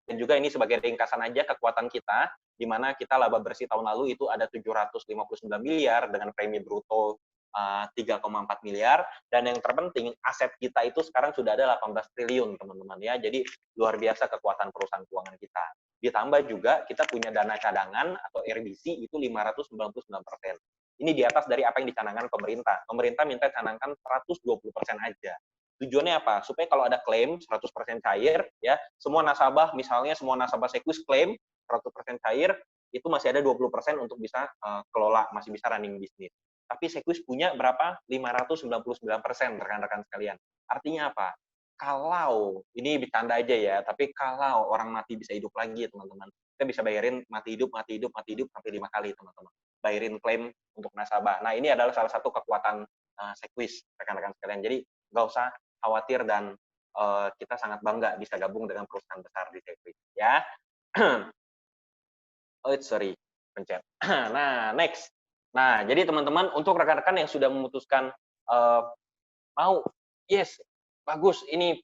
Dan juga ini sebagai ringkasan aja kekuatan kita, di mana kita laba bersih tahun lalu itu ada 759 miliar dengan premi bruto 3,4 miliar, dan yang terpenting aset kita itu sekarang sudah ada 18 triliun, teman-teman, ya. Jadi luar biasa kekuatan perusahaan keuangan kita. Ditambah juga kita punya dana cadangan atau RBC itu 599%. Ini di atas dari apa yang dicanangkan pemerintah. Pemerintah minta canangkan 120% aja. Tujuannya apa? Supaya kalau ada klaim 100% cair, ya semua nasabah, misalnya semua nasabah Sekwis klaim 100% cair, itu masih ada 20% untuk bisa kelola, masih bisa running bisnis. Tapi Sekwis punya berapa? 599%, rekan-rekan sekalian. Artinya apa? Kalau, ini bercanda aja ya, tapi kalau orang mati bisa hidup lagi, teman-teman. Kita bisa bayarin mati hidup sampai 5 kali, teman-teman. Bayarin klaim untuk nasabah. Nah, ini adalah salah satu kekuatan Sekwis, rekan-rekan sekalian. Jadi, nggak usah khawatir dan kita sangat bangga bisa gabung dengan perusahaan besar di Sekwis. Ya. Oh, sorry, pencet. Nah, next. Nah, jadi teman-teman, untuk rekan-rekan yang sudah memutuskan mau, yes, bagus, ini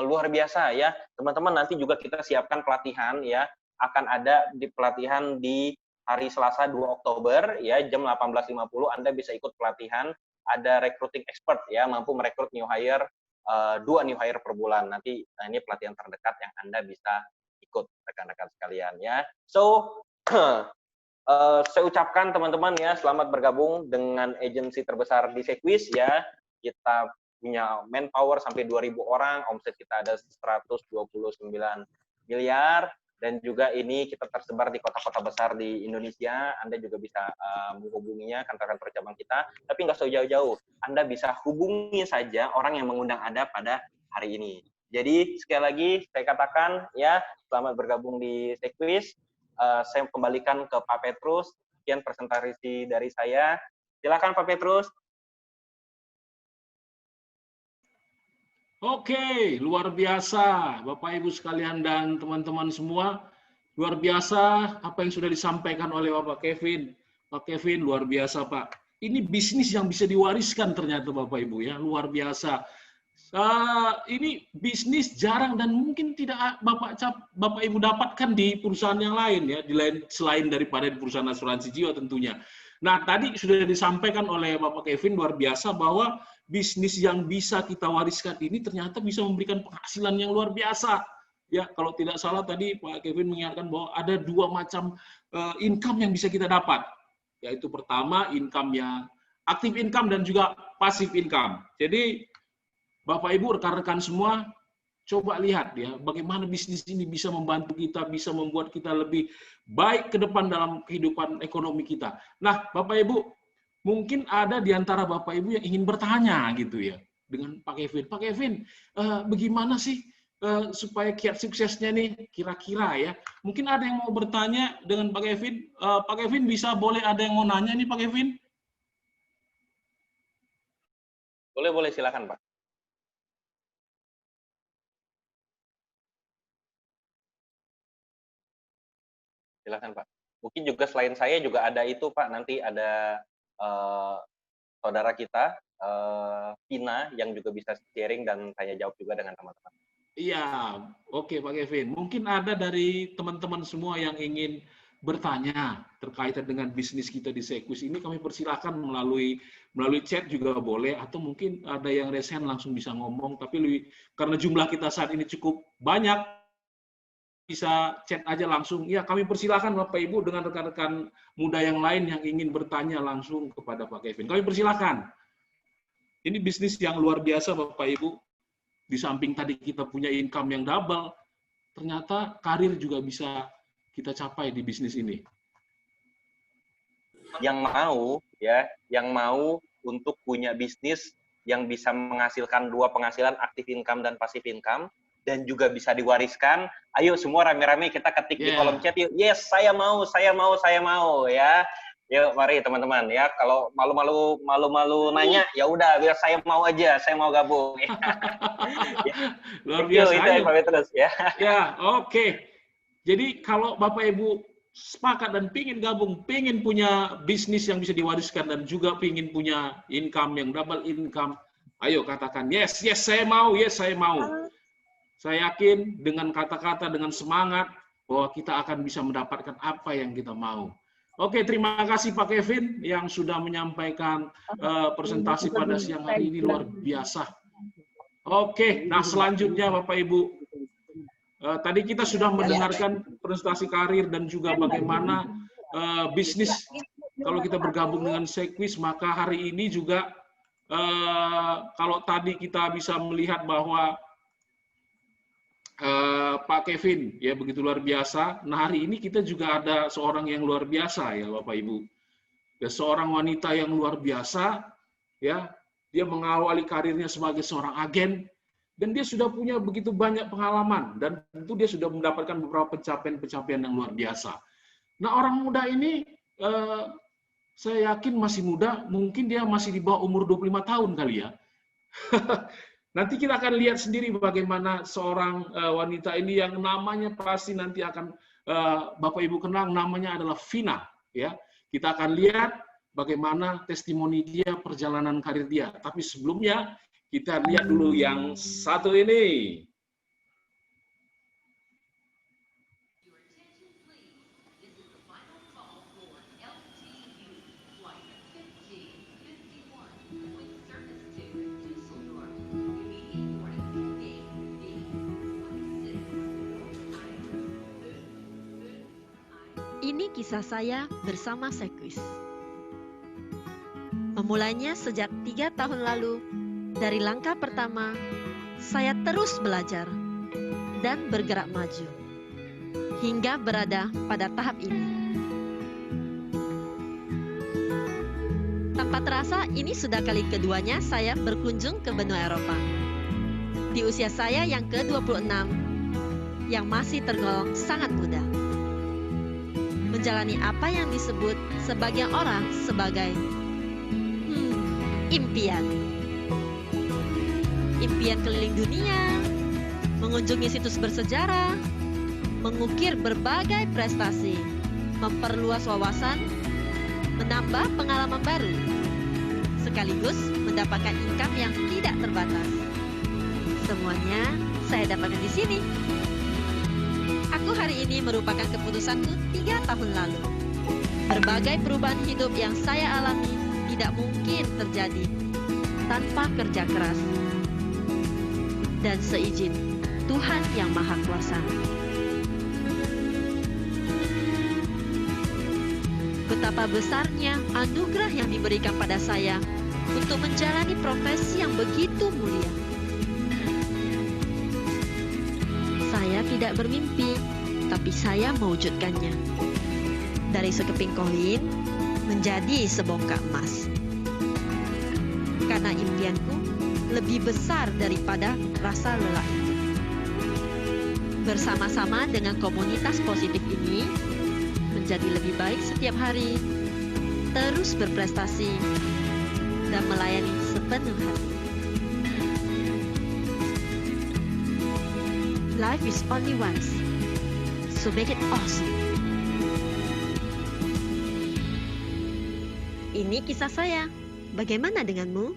luar biasa ya. Teman-teman, nanti juga kita siapkan pelatihan ya. Akan ada di pelatihan di hari Selasa 2 Oktober ya, jam 18.50 Anda bisa ikut pelatihan. Ada recruiting expert ya, mampu merekrut new hire 2 new hire per bulan. Nanti ini pelatihan terdekat yang Anda bisa ikut, rekan-rekan sekalian ya. So, saya ucapkan teman-teman ya, selamat bergabung dengan agensi terbesar di Sekwis ya. Kita punya manpower sampai 2.000 orang, omset kita ada 129 miliar, dan juga ini kita tersebar di kota-kota besar di Indonesia. Anda juga bisa menghubunginya, kantor-kantor cabang kita, tapi nggak so jauh-jauh. Anda bisa hubungi saja orang yang mengundang Anda pada hari ini. Jadi sekali lagi saya katakan ya, selamat bergabung di Sekwis. Saya kembalikan ke Pak Petrus. Sekian presentasi dari saya. Silakan Pak Petrus. Oke, luar biasa Bapak Ibu sekalian dan teman-teman semua. Luar biasa apa yang sudah disampaikan oleh Bapak Kevin. Pak Kevin luar biasa Pak. Ini bisnis yang bisa diwariskan ternyata Bapak Ibu ya, luar biasa. Ini bisnis jarang dan mungkin tidak Bapak Ibu dapatkan di perusahaan yang lain ya, selain daripada di perusahaan asuransi jiwa tentunya. Nah, tadi sudah disampaikan oleh Bapak Kevin luar biasa bahwa bisnis yang bisa kita wariskan ini ternyata bisa memberikan penghasilan yang luar biasa. Ya, kalau tidak salah tadi Pak Kevin mengingatkan bahwa ada 2 macam income yang bisa kita dapat. Yaitu pertama income yang active income dan juga passive income. Jadi Bapak Ibu, rekan-rekan semua, coba lihat ya, bagaimana bisnis ini bisa membantu kita, bisa membuat kita lebih baik ke depan dalam kehidupan ekonomi kita. Nah, Bapak Ibu, mungkin ada di antara Bapak Ibu yang ingin bertanya gitu ya, dengan Pak Kevin. Pak Kevin, bagaimana sih supaya kiat suksesnya nih, kira-kira ya? Mungkin ada yang mau bertanya dengan Pak Kevin. Pak Kevin bisa, boleh ada yang mau nanya nih Pak Kevin? Boleh, silakan Pak. Silakan Pak. Mungkin juga selain saya juga ada itu Pak, nanti ada saudara kita, Vina, yang juga bisa sharing dan tanya jawab juga dengan teman-teman. Iya, oke Pak Kevin. Mungkin ada dari teman-teman semua yang ingin bertanya terkait dengan bisnis kita di Sekwis ini, kami persilahkan melalui chat juga boleh, atau mungkin ada yang resen langsung bisa ngomong, tapi karena jumlah kita saat ini cukup banyak, bisa chat aja langsung. Ya, kami persilahkan Bapak Ibu dengan rekan-rekan muda yang lain yang ingin bertanya langsung kepada Pak Kevin. Kami persilahkan. Ini bisnis yang luar biasa Bapak Ibu. Di samping tadi kita punya income yang double, ternyata karir juga bisa kita capai di bisnis ini. Yang mau untuk punya bisnis yang bisa menghasilkan 2 penghasilan, active income dan passive income, dan juga bisa diwariskan, ayo semua rame-rame kita ketik di kolom chat yuk. Yes, saya mau ya. Yuk mari teman-teman ya. Kalau malu-malu nanya, ya udah biar saya mau aja, saya mau gabung. Luar biasa. Itu Pak Petrus ya. Ya, oke. Jadi kalau Bapak Ibu sepakat dan pingin gabung, pingin punya bisnis yang bisa diwariskan dan juga pingin punya income yang double income, ayo katakan yes saya mau, yes saya mau. Saya yakin dengan kata-kata, dengan semangat, bahwa kita akan bisa mendapatkan apa yang kita mau. Oke, terima kasih Pak Kevin yang sudah menyampaikan presentasi pada siang hari ini, luar biasa. Oke, nah selanjutnya Bapak Ibu, tadi kita sudah mendengarkan presentasi karir dan juga bagaimana bisnis kalau kita bergabung dengan Sekwis, maka hari ini juga kalau tadi kita bisa melihat bahwa Pak Kevin ya begitu luar biasa. Nah, hari ini kita juga ada seorang yang luar biasa ya Bapak Ibu. Ya, seorang wanita yang luar biasa ya. Dia mengawali karirnya sebagai seorang agen dan dia sudah punya begitu banyak pengalaman dan tentu dia sudah mendapatkan beberapa pencapaian-pencapaian yang luar biasa. Nah, orang muda ini saya yakin masih muda, mungkin dia masih di bawah umur 25 tahun kali ya. Nanti kita akan lihat sendiri bagaimana seorang wanita ini yang namanya pasti nanti akan Bapak Ibu kenal, namanya adalah Vina. Ya, kita akan lihat bagaimana testimoni dia, perjalanan karir dia. Tapi sebelumnya kita lihat dulu yang satu ini. Ini kisah saya bersama Sekwis. Memulainya sejak 3 tahun lalu, dari langkah pertama, saya terus belajar dan bergerak maju, hingga berada pada tahap ini. Tanpa terasa, ini sudah kali keduanya saya berkunjung ke benua Eropa. Di usia saya yang ke-26, yang masih tergolong sangat muda. Menjalani apa yang disebut sebagian orang sebagai impian. Impian keliling dunia, mengunjungi situs bersejarah, mengukir berbagai prestasi, memperluas wawasan, menambah pengalaman baru, sekaligus mendapatkan income yang tidak terbatas. Semuanya saya dapatkan di sini. Aku hari ini merupakan keputusanku 3 tahun lalu. Berbagai perubahan hidup yang saya alami tidak mungkin terjadi tanpa kerja keras dan seizin Tuhan yang Maha Kuasa. Betapa besarnya anugerah yang diberikan pada saya untuk menjalani profesi yang begitu mulia. Saya tidak bermimpi, tapi saya mewujudkannya. Dari sekeping koin menjadi sebongkah emas. Karena impianku lebih besar daripada rasa lelah itu. Bersama-sama dengan komunitas positif ini, menjadi lebih baik setiap hari, terus berprestasi, dan melayani sepenuh hati. Life is only once, so make it awesome. Ini kisah saya. Bagaimana denganmu?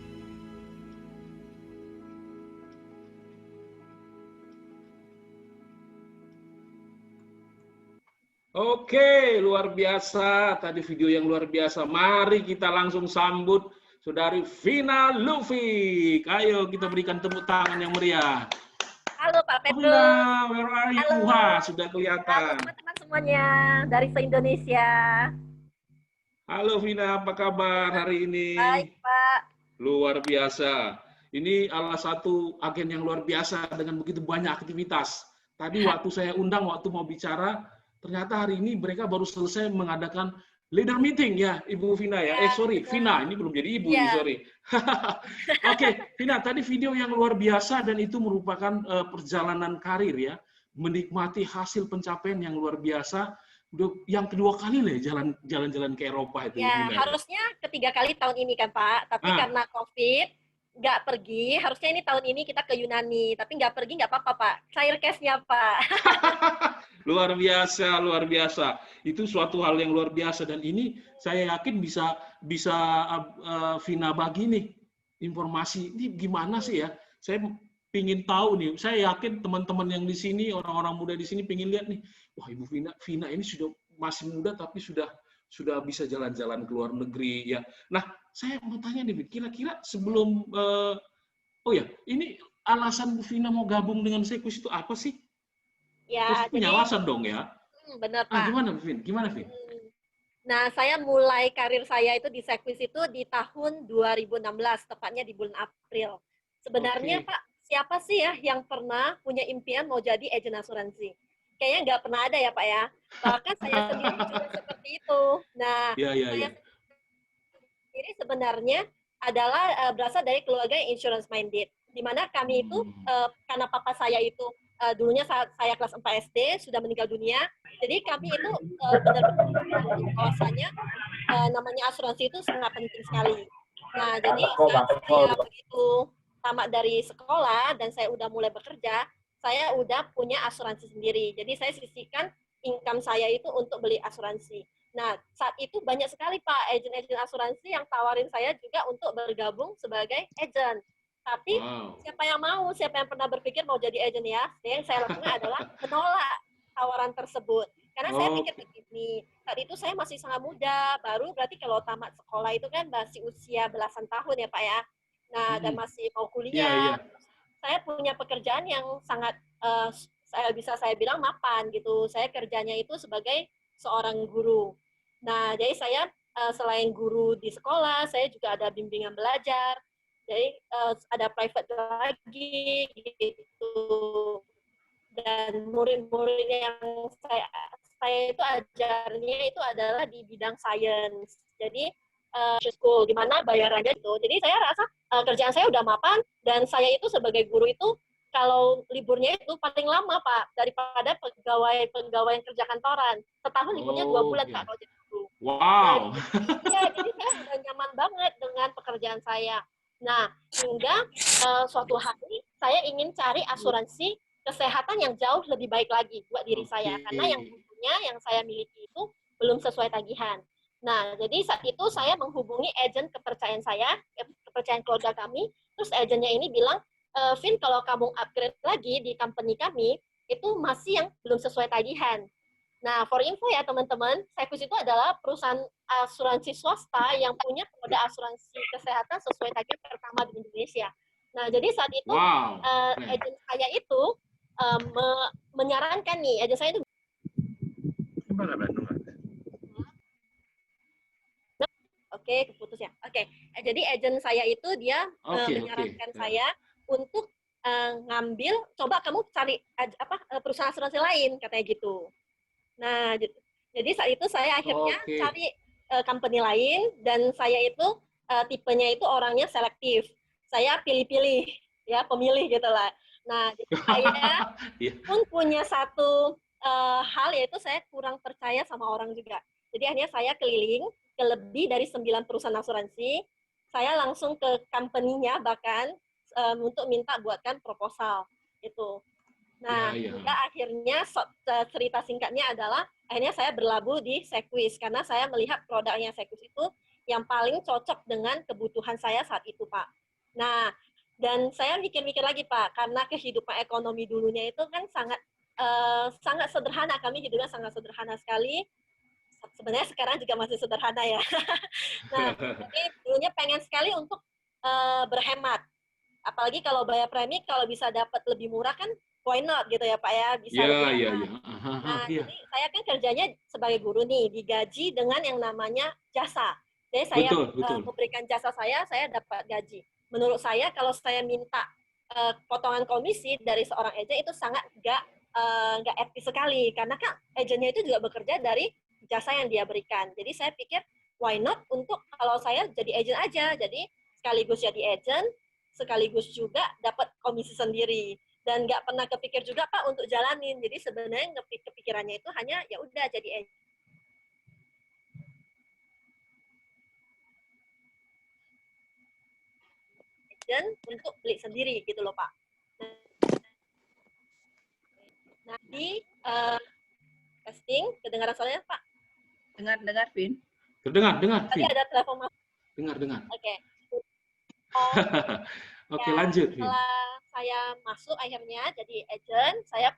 Oke, luar biasa. Tadi video yang luar biasa. Mari kita langsung sambut Saudari Vina Lufik. Ayo kita berikan tepuk tangan yang meriah. Halo Pak Pedro. Vina, where are you? Halo. Wah, sudah Halo kelihatan. teman-teman semuanya dari se-Indonesia. Halo Vina, apa kabar hari ini? Baik Pak. Luar biasa. Ini salah satu agen yang luar biasa dengan begitu banyak aktivitas. Tadi waktu saya undang, waktu mau bicara, ternyata hari ini mereka baru selesai mengadakan leader meeting ya, Ibu Vina ya. Sorry, Vina, ini belum jadi Ibu, sorry. Oke, Vina, tadi video yang luar biasa dan itu merupakan perjalanan karir ya, menikmati hasil pencapaian yang luar biasa. Yang kedua kali lah jalan-jalan ke Eropa itu. Ya, Vina. harusnya ketiga kali tahun ini kan Pak, tapi karena COVID nggak pergi. Harusnya ini tahun ini kita ke Yunani, tapi nggak pergi nggak apa-apa Pak. Cair cash-nya Pak. Luar biasa, luar biasa. Itu suatu hal yang luar biasa dan ini saya yakin bisa Vina bagi nih informasi. Ini gimana sih ya? Saya pingin tahu nih. Saya yakin teman-teman yang di sini, orang-orang muda di sini pingin lihat nih. Wah, Ibu Vina ini sudah masih muda tapi sudah bisa jalan-jalan ke luar negeri ya. Nah, saya mau tanya nih, kira-kira sebelum ini alasan Bu Vina mau gabung dengan Sekwis itu apa sih? Ya, punya alasan dong ya. Benar Pak. Gimana, Vin? Nah, saya mulai karir saya itu di Sekwis itu di tahun 2016, tepatnya di bulan April. Sebenarnya, Oke. Pak, siapa sih ya yang pernah punya impian mau jadi agen asuransi? Kayaknya nggak pernah ada ya, Pak ya. Bahkan saya sendiri juga seperti itu. Nah, Ya, ya, saya ya. sendiri sebenarnya adalah berasal dari keluarga yang insurance minded. Di mana kami itu karena papa saya itu dulunya saya kelas 4 SD sudah meninggal dunia. Jadi kami itu benar-benar memahami bahwasanya namanya asuransi itu sangat penting sekali. Nah, jadi saat saya begitu tamat dari sekolah dan saya udah mulai bekerja, saya udah punya asuransi sendiri. Jadi saya sisihkan income saya itu untuk beli asuransi. Nah, saat itu banyak sekali Pak agen-agen asuransi yang tawarin saya juga untuk bergabung sebagai agen. Tapi Wow. siapa yang mau, siapa yang pernah berpikir mau jadi agen ya? Yang saya lakukan adalah menolak tawaran tersebut. Karena saya pikir Oke. begini, saat itu saya masih sangat muda, baru berarti kalau tamat sekolah itu kan masih usia belasan tahun ya Pak ya. Nah, dan masih mau Iya, iya. kuliah, saya punya pekerjaan yang sangat saya bilang mapan gitu. Saya kerjanya itu sebagai seorang guru. Nah, jadi saya selain guru di sekolah, saya juga ada bimbingan belajar. Jadi ada private lagi gitu. Dan murid-murid yang saya itu ajarnya itu adalah di bidang sains. Jadi school di mana bayarannya itu. Jadi saya rasa kerjaan saya udah mapan dan saya itu sebagai guru itu kalau liburnya itu paling lama Pak daripada pegawai yang kerja kantoran. Setahun liburnya 2 bulan Oke. Pak kalau jadi guru. Nah, Wow. jadi saya udah nyaman banget dengan pekerjaan saya. Nah, hingga suatu hari saya ingin cari asuransi kesehatan yang jauh lebih baik lagi buat diri saya. Oke. Karena yang dulunya yang saya miliki itu belum sesuai tagihan. Nah, jadi saat itu saya menghubungi agen kepercayaan saya, kepercayaan keluarga kami. Terus agennya ini bilang, Vin, kalau kamu upgrade lagi di company kami, itu masih yang belum sesuai tagihan. Nah, for info ya teman-teman, Sekus itu adalah perusahaan asuransi swasta yang punya produk asuransi kesehatan sesuai tagihan pertama di Indonesia. Nah, jadi saat itu Wow. agen saya itu menyarankan nih, agen saya itu oke, keputus ya. Oke, jadi agen saya itu dia menyarankan saya untuk ngambil, coba kamu cari perusahaan asuransi lain, katanya gitu. Nah, jadi saat itu saya akhirnya cari company lain dan saya itu tipenya itu orangnya selektif. Saya pilih-pilih, ya pemilih gitulah. Nah, jadi saya pun punya satu hal yaitu saya kurang percaya sama orang juga. Jadi akhirnya saya keliling ke lebih dari 9 perusahaan asuransi. Saya langsung ke company-nya bahkan untuk minta buatkan proposal itu. Nah, hingga akhirnya cerita singkatnya adalah akhirnya saya berlabuh di Sekwis karena saya melihat produknya Sekwis itu yang paling cocok dengan kebutuhan saya saat itu, Pak. Nah, dan saya mikir-mikir lagi, Pak, karena kehidupan ekonomi dulunya itu kan sangat sederhana. Kami hidupnya sangat sederhana sekali. Sebenarnya sekarang juga masih sederhana ya. Nah, jadi dulunya pengen sekali untuk berhemat. Apalagi kalau bayar premi, kalau bisa dapat lebih murah kan, why not gitu ya Pak ya, bisa lebih hemat. Nah, jadi saya kan kerjanya sebagai guru nih, digaji dengan yang namanya jasa. Jadi saya memberikan jasa saya dapat gaji. Menurut saya, kalau saya minta potongan komisi dari seorang agen itu sangat nggak etis sekali, karena kan agennya itu juga bekerja dari jasa yang dia berikan. Jadi saya pikir, why not untuk kalau saya jadi agen aja, jadi sekaligus jadi agen, sekaligus juga dapat komisi sendiri dan nggak pernah kepikir juga Pak untuk jalanin. Jadi sebenarnya kepikirannya itu hanya ya udah jadi agen untuk beli sendiri gitu loh Pak. Nah di testing kedengaran suaranya Pak? Dengar Vin. Dengar. Tadi ada telepon masuk. Dengar. Oke. Oke, lanjut. Setelah saya masuk akhirnya jadi agen, saya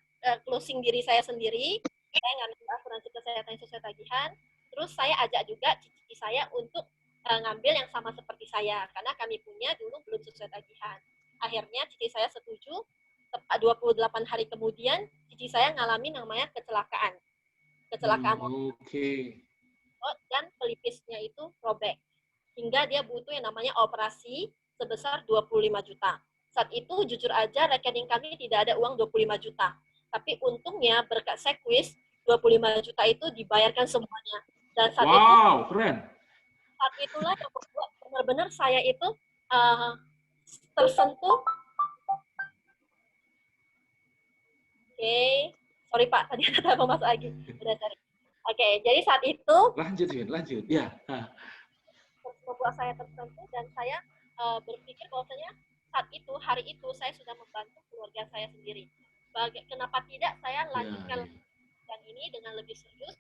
closing diri saya sendiri, saya ngambil asuransi kesehatan sesuai tagihan, terus saya ajak juga cici saya untuk ngambil yang sama seperti saya, karena kami punya dulu belum sesuai tagihan. Akhirnya cici saya setuju, 28 hari kemudian cici saya ngalami namanya kecelakaan. Kecelakaan motor. dan pelipisnya itu robek. Hingga dia butuh yang namanya operasi sebesar 25 juta. Saat itu jujur aja rekening kami tidak ada uang 25 juta. Tapi untungnya berkat Sekwis 25 juta itu dibayarkan semuanya. Dan saat itu keren. Saat itulah yang membuat benar-benar saya itu tersentuh. Oke, sorry Pak, tadi ada mau masuk lagi. Udah cari. Oke, jadi saat itu lanjut ya. Membuat saya tersentuh dan saya berpikir bahwasanya saat itu, hari itu saya sudah membantu keluarga saya sendiri. Kenapa tidak saya lanjutkan dan ini dengan lebih serius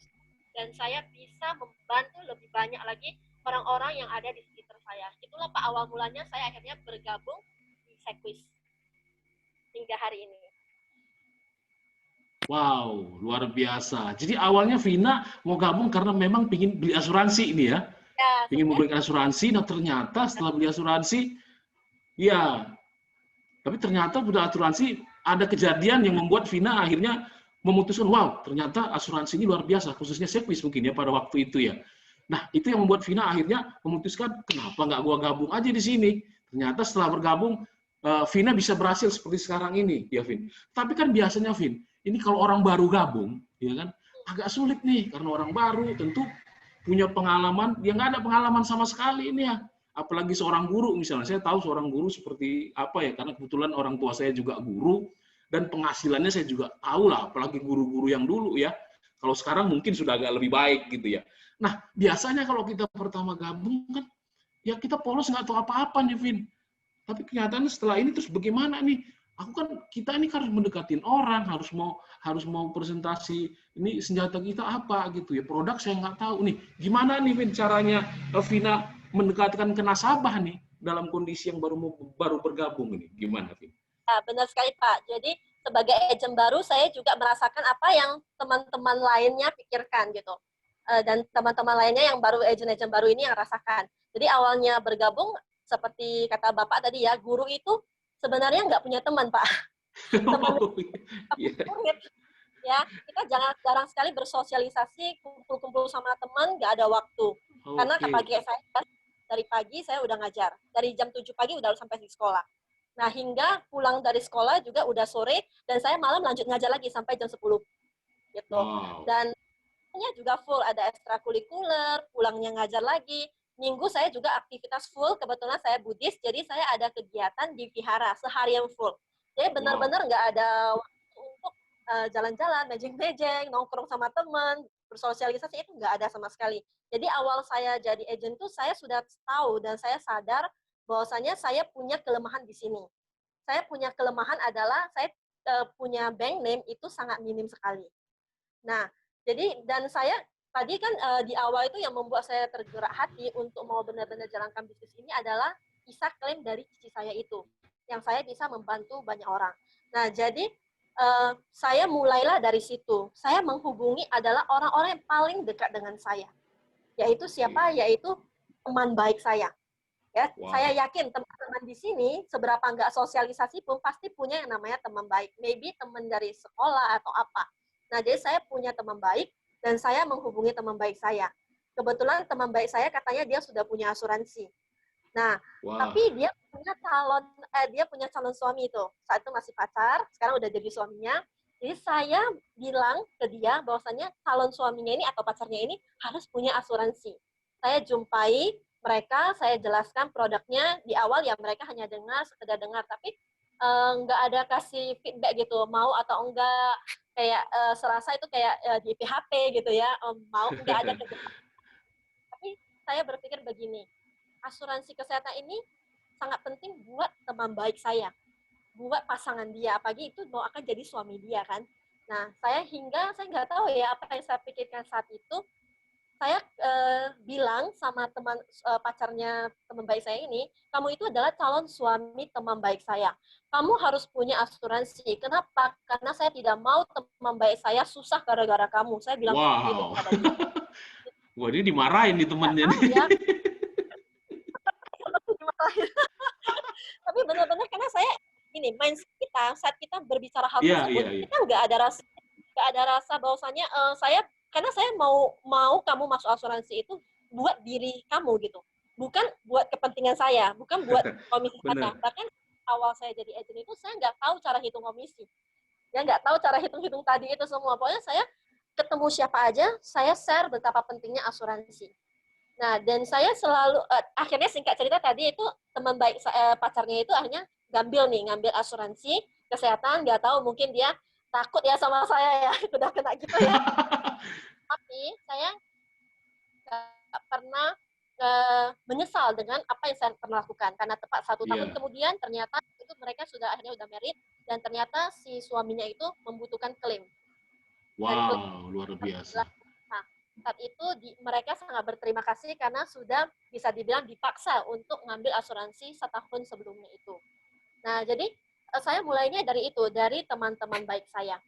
dan saya bisa membantu lebih banyak lagi orang-orang yang ada di sekitar saya. Itulah Pak awal mulanya saya akhirnya bergabung di Sekwis hingga hari ini. Wow, luar biasa. Jadi awalnya Vina mau gabung karena memang ingin beli asuransi ini ya? Ingin membeli asuransi, nah ternyata setelah beli asuransi, ya, tapi ternyata pada asuransi ada kejadian yang membuat Vina akhirnya memutuskan, wow, ternyata asuransi ini luar biasa, khususnya Sekwis mungkin ya pada waktu itu ya. Nah, itu yang membuat Vina akhirnya memutuskan, kenapa nggak gua gabung aja di sini? Ternyata setelah bergabung, Vina bisa berhasil seperti sekarang ini, ya Vin. Tapi kan biasanya Vin, ini kalau orang baru gabung, ya kan, agak sulit nih karena orang baru tentu punya pengalaman, dia nggak ada pengalaman sama sekali ini ya. Apalagi seorang guru misalnya, saya tahu seorang guru seperti apa ya, karena kebetulan orang tua saya juga guru dan penghasilannya saya juga tahu lah, apalagi guru-guru yang dulu ya. Kalau sekarang mungkin sudah agak lebih baik gitu ya. Nah biasanya kalau kita pertama gabung kan, ya kita polos nggak tahu apa-apa nih Vin. Tapi kenyataannya setelah ini terus bagaimana nih? Kita ini harus mendekatin orang, harus mau presentasi ini senjata kita apa gitu ya, produk saya nggak tahu nih. Gimana nih Vin caranya Vina mendekatkan ke nasabah nih dalam kondisi yang baru bergabung ini? Gimana Vin? Nah, benar sekali Pak. Jadi sebagai agent baru saya juga merasakan apa yang teman-teman lainnya pikirkan gitu. Dan teman-teman lainnya yang baru agent baru ini yang rasakan. Jadi awalnya bergabung seperti kata Bapak tadi ya, guru itu sebenarnya nggak punya teman, Pak. Teman murid. Ya, kita jarang sekali bersosialisasi, kumpul-kumpul sama teman, nggak ada waktu. Karena pagi dari pagi saya udah ngajar. Dari jam 7 pagi udah sampai di sekolah. Nah, hingga pulang dari sekolah juga udah sore, dan saya malam lanjut ngajar lagi sampai jam 10. Gitu. Dan juga full, ada ekstrakurikuler, pulangnya ngajar lagi. Minggu saya juga aktivitas full, kebetulan saya Buddhis, jadi saya ada kegiatan di vihara seharian full. Jadi benar-benar nggak ada waktu untuk jalan-jalan, mejeng-mejeng, nongkrong sama teman, bersosialisasi, itu nggak ada sama sekali. Jadi awal saya jadi agent tuh saya sudah tahu dan saya sadar bahwasanya saya punya kelemahan di sini. Saya punya kelemahan adalah saya punya bank name itu sangat minim sekali. Nah, jadi dan saya tadi kan di awal itu yang membuat saya tergerak hati untuk mau benar-benar jalankan bisnis ini adalah bisa klaim dari cici saya itu, yang saya bisa membantu banyak orang. Nah, jadi saya mulailah dari situ. Saya menghubungi adalah orang-orang yang paling dekat dengan saya. Yaitu siapa? Yaitu teman baik saya. Ya, saya yakin teman-teman di sini seberapa nggak sosialisasi pun pasti punya yang namanya teman baik. Maybe teman dari sekolah atau apa. Nah, jadi saya punya teman baik dan saya menghubungi teman baik saya. Kebetulan teman baik saya katanya dia sudah punya asuransi. Nah, tapi dia punya calon suami itu. Saat itu masih pacar, sekarang udah jadi suaminya. Jadi saya bilang ke dia bahwasanya calon suaminya ini atau pacarnya ini harus punya asuransi. Saya jumpai mereka, saya jelaskan produknya. Di awal ya mereka hanya sekedar dengar, tapi nggak ada kasih feedback gitu, mau atau enggak, kayak serasa itu kayak di PHP gitu ya, mau nggak ada kerjaan. Tapi saya berpikir begini, asuransi kesehatan ini sangat penting buat teman baik saya, buat pasangan dia, apalagi itu mau akan jadi suami dia kan. Nah, saya nggak tahu ya apa yang saya pikirkan saat itu. Saya bilang sama teman pacarnya teman baik saya ini, kamu itu adalah calon suami teman baik saya. Kamu harus punya asuransi. Kenapa? Karena saya tidak mau teman baik saya susah gara-gara kamu. Saya bilang begitu kepada dia. Wah, dia dimarahin nih temannya. Ya. Tapi benar-benar karena saya ini mindset kita saat kita berbicara hal tersebut, kita nggak ada rasa bahwasanya saya karena saya mau kamu masuk asuransi itu buat diri kamu gitu, bukan buat kepentingan saya, bukan buat komisi saya. Bahkan awal saya jadi agent itu saya nggak tahu cara hitung komisi, ya nggak tahu cara hitung tadi itu semua. Pokoknya saya ketemu siapa aja, saya share betapa pentingnya asuransi. Nah, dan saya selalu akhirnya singkat cerita tadi itu teman baik pacarnya itu akhirnya ngambil asuransi kesehatan. Nggak tahu mungkin dia takut ya sama saya ya, udah kena gitu ya. Tapi saya nggak pernah menyesal dengan apa yang saya pernah lakukan, karena tepat 1 tahun kemudian ternyata itu mereka akhirnya udah married, dan ternyata si suaminya itu membutuhkan klaim. Wow, luar biasa. Nah, saat itu mereka sangat berterima kasih karena sudah bisa dibilang dipaksa untuk ngambil asuransi 1 tahun sebelumnya itu. Nah, jadi saya mulainya dari itu, dari teman-teman baik saya.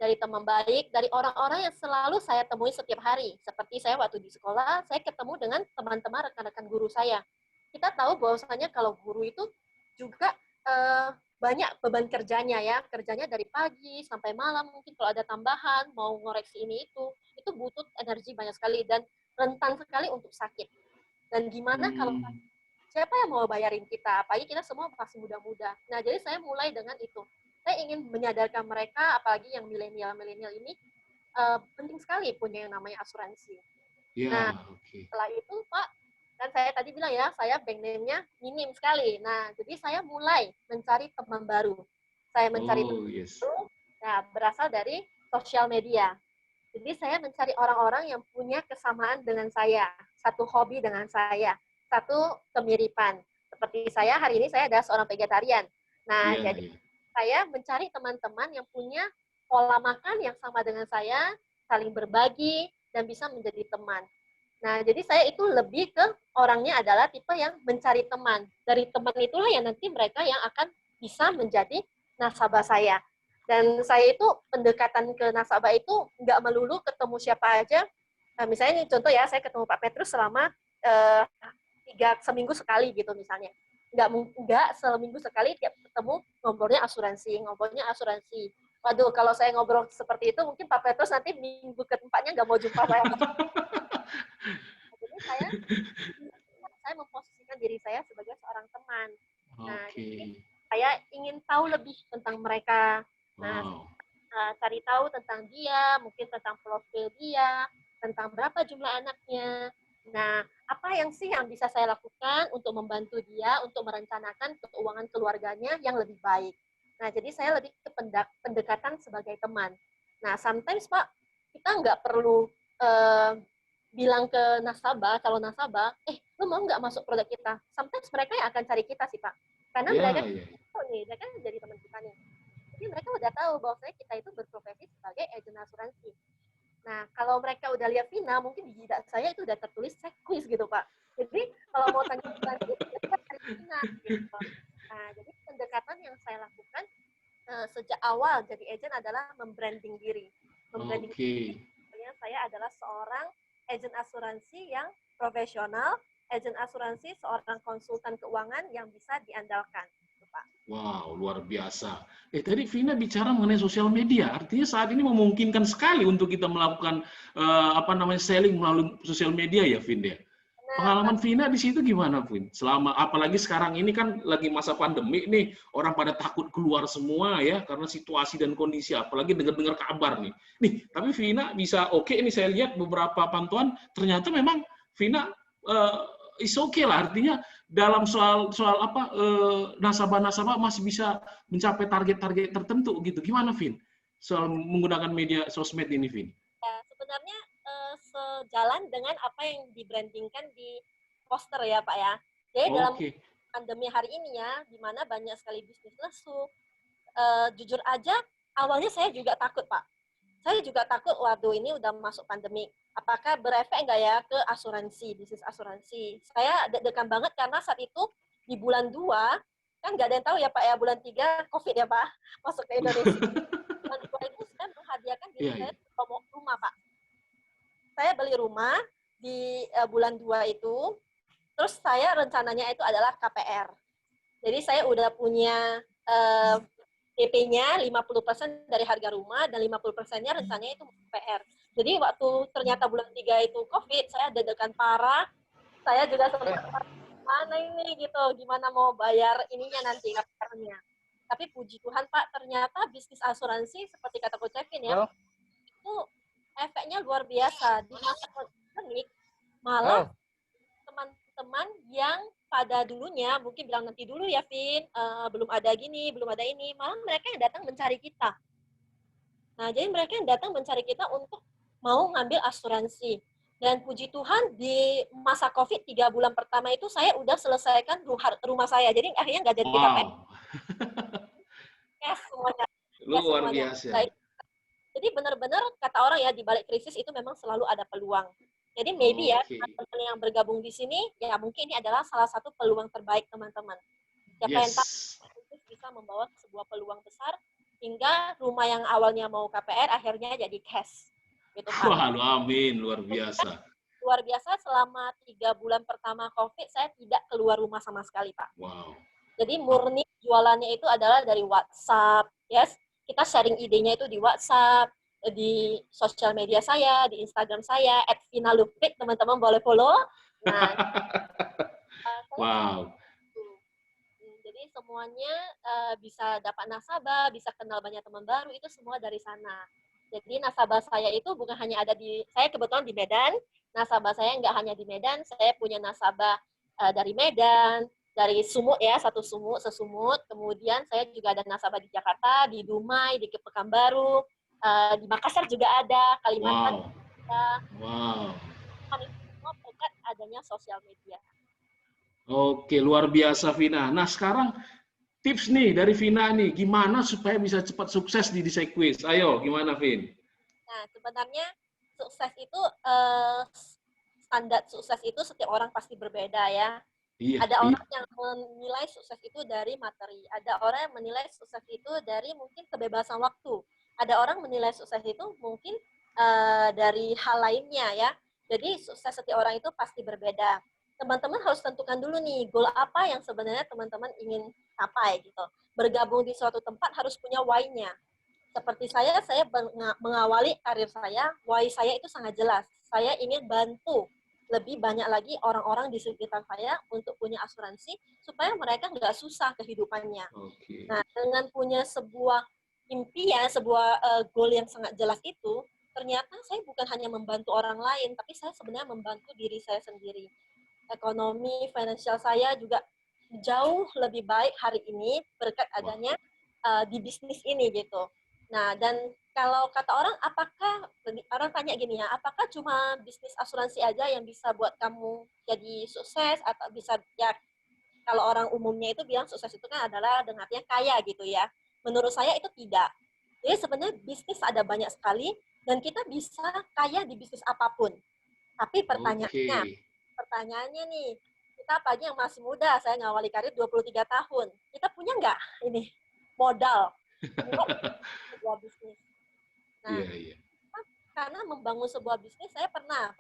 Dari teman baik, dari orang-orang yang selalu saya temui setiap hari. Seperti saya waktu di sekolah, saya ketemu dengan teman-teman rekan-rekan guru saya. Kita tahu bahwasanya kalau guru itu juga banyak beban kerjanya ya, kerjanya dari pagi sampai malam, mungkin kalau ada tambahan, mau ngoreksi ini itu butuh energi banyak sekali dan rentan sekali untuk sakit. Dan gimana kalau siapa yang mau bayarin kita? Apalagi kita semua masih muda-muda. Nah, jadi saya mulai dengan itu. Saya ingin menyadarkan mereka, apalagi yang milenial ini, penting sekali punya yang namanya asuransi. Setelah itu, Pak, kan saya tadi bilang ya, saya bank name-nya minim sekali. Nah, jadi saya mulai mencari teman baru. Saya mencari teman baru, nah, berasal dari sosial media. Jadi saya mencari orang-orang yang punya kesamaan dengan saya, satu hobi dengan saya, satu kemiripan. Seperti saya, hari ini saya adalah seorang vegetarian. Nah, jadi saya mencari teman-teman yang punya pola makan yang sama dengan saya, saling berbagi, dan bisa menjadi teman. Nah, jadi saya itu lebih ke orangnya adalah tipe yang mencari teman. Dari teman itulah yang nanti mereka yang akan bisa menjadi nasabah saya. Dan saya itu pendekatan ke nasabah itu nggak melulu ketemu siapa aja. Nah, misalnya ini contoh ya, saya ketemu Pak Petrus selama seminggu sekali gitu misalnya. Nggak seminggu sekali tiap ketemu ngobrolnya asuransi. Waduh, kalau saya ngobrol seperti itu, mungkin Pak Petrus nanti minggu keempatnya nggak mau jumpa saya. Jadi saya memposisikan diri saya sebagai seorang teman. Nah, jadi saya ingin tahu lebih tentang mereka. Nah, cari tahu tentang dia, mungkin tentang profil dia, tentang berapa jumlah anaknya. Nah, apa yang bisa saya lakukan untuk membantu dia untuk merencanakan keuangan keluarganya yang lebih baik. Nah, jadi saya lebih ke pendekatan sebagai teman. Nah, sometimes Pak, kita nggak perlu bilang ke calon nasabah, lu mau nggak masuk produk kita? Sometimes mereka yang akan cari kita sih Pak. Karena mereka kan jadi teman kita nih. Jadi mereka udah tahu bahwa kita itu berprofesi sebagai agen asuransi. Nah, kalau mereka udah lihat Vina, mungkin di jidat saya itu udah tertulis saya quiz gitu Pak. Jadi kalau mau tanya asuransi, kita cari Vina gitu. Nah, jadi pendekatan yang saya lakukan sejak awal jadi agen adalah membranding diri. Diri. Saya adalah seorang agen asuransi yang profesional, agen asuransi seorang konsultan keuangan yang bisa diandalkan. Pak. Wow, luar biasa. Tadi Vina bicara mengenai sosial media, artinya saat ini memungkinkan sekali untuk kita melakukan selling melalui sosial media ya, Vin ya. Pengalaman Vina di situ gimana, Vin? Apalagi sekarang ini kan lagi masa pandemi nih, orang pada takut keluar semua ya karena situasi dan kondisi, apalagi dengar-dengar kabar nih. Tapi Vina bisa ini saya lihat beberapa pantauan ternyata memang Vina is okay lah, artinya dalam soal nasabah-nasabah masih bisa mencapai target-target tertentu gitu. Gimana, Vin? Soal menggunakan media sosmed ini, Vin? Ya, sebenarnya sejalan dengan apa yang dibrandingkan di poster ya, Pak ya. Jadi dalam pandemi hari ini ya, di mana banyak sekali bisnis lesu. Jujur aja, awalnya saya juga takut, Pak. Saya juga takut, waduh ini udah masuk pandemi. Apakah berefek nggak ya ke asuransi, bisnis asuransi? Saya deg-degan banget karena saat itu di bulan 2, kan nggak ada yang tahu ya Pak ya, bulan 3 COVID ya Pak, masuk ke Indonesia. Bulan 2 itu saya menghadiahkan diri saya promo rumah Pak. Saya beli rumah di bulan 2 itu, terus saya rencananya itu adalah KPR. Jadi saya udah punya DP-nya 50% dari harga rumah dan 50%-nya rencananya itu PR. Jadi waktu ternyata bulan 3 itu COVID, saya deg-degan parah. Saya juga sempat mana ini gitu, gimana mau bayar ininya nanti KPR-nya. Tapi puji Tuhan Pak, ternyata bisnis asuransi seperti kata Coach Kevin ya, itu efeknya luar biasa. Di masa pandemik malah teman-teman yang pada dulunya mungkin bilang nanti dulu ya Vin, belum ada gini, belum ada ini, malah mereka yang datang mencari kita. Nah, jadi mereka yang datang mencari kita untuk mau ngambil asuransi. Dan puji Tuhan di masa COVID 3 bulan pertama itu saya udah selesaikan rumah saya. Jadi akhirnya nggak jadi KPR. Cash semuanya. Luar biasa. Baik. Jadi benar-benar kata orang ya di balik krisis itu memang selalu ada peluang. Jadi maybe ya teman-teman yang bergabung di sini ya mungkin ini adalah salah satu peluang terbaik teman-teman. Siapa yang tahu bisa membawa sebuah peluang besar hingga rumah yang awalnya mau KPR akhirnya jadi cash. Gitu, Pak. Wah, amin, luar biasa. Luar biasa selama 3 bulan pertama COVID saya tidak keluar rumah sama sekali, Pak. Wow. Jadi murni jualannya itu adalah dari WhatsApp, yes. Kita sharing idenya itu di WhatsApp, di sosial media saya, di Instagram saya, @vinalupik, teman-teman boleh follow. Nah, wow. Jadi semuanya bisa dapat nasabah, bisa kenal banyak teman baru, itu semua dari sana. Jadi nasabah saya itu bukan hanya ada saya kebetulan di Medan, nasabah saya nggak hanya di Medan, saya punya nasabah dari Medan, dari Sumut ya, sesumut, kemudian saya juga ada nasabah di Jakarta, di Dumai, di Pekanbaru, di Makassar juga ada, Kalimantan ada. Wow. Semua berkat adanya sosial media. Oke, luar biasa Vina. Nah sekarang tips nih dari Vina nih, gimana supaya bisa cepat sukses di Sequis? Ayo, gimana Vin? Nah, sebenarnya sukses itu, standar sukses itu setiap orang pasti berbeda ya. Ada orang yang menilai sukses itu dari materi, ada orang yang menilai sukses itu dari mungkin kebebasan waktu, ada orang menilai sukses itu mungkin dari hal lainnya ya. Jadi sukses setiap orang itu pasti berbeda. Teman-teman harus tentukan dulu nih, goal apa yang sebenarnya teman-teman ingin capai gitu. Bergabung di suatu tempat harus punya why-nya. Seperti saya mengawali karir saya, why saya itu sangat jelas. Saya ingin bantu lebih banyak lagi orang-orang di sekitar saya untuk punya asuransi, supaya mereka nggak susah kehidupannya. Nah, dengan punya sebuah impian, sebuah goal yang sangat jelas itu, ternyata saya bukan hanya membantu orang lain, tapi saya sebenarnya membantu diri saya sendiri. Ekonomi, finansial saya juga jauh lebih baik hari ini berkat adanya di bisnis ini gitu. Nah, dan kalau kata orang, orang tanya gini ya, apakah cuma bisnis asuransi aja yang bisa buat kamu jadi sukses atau bisa ya, kalau orang umumnya itu bilang sukses itu kan adalah dengan artinya kaya gitu ya. Menurut saya itu tidak. Jadi sebenarnya bisnis ada banyak sekali dan kita bisa kaya di bisnis apapun. Tapi pertanyaannya nih, kita pagi yang masih muda, saya ngawali karir 23 tahun. Kita punya nggak ini modal buat sebuah bisnis? Nah, karena membangun sebuah bisnis, saya pernah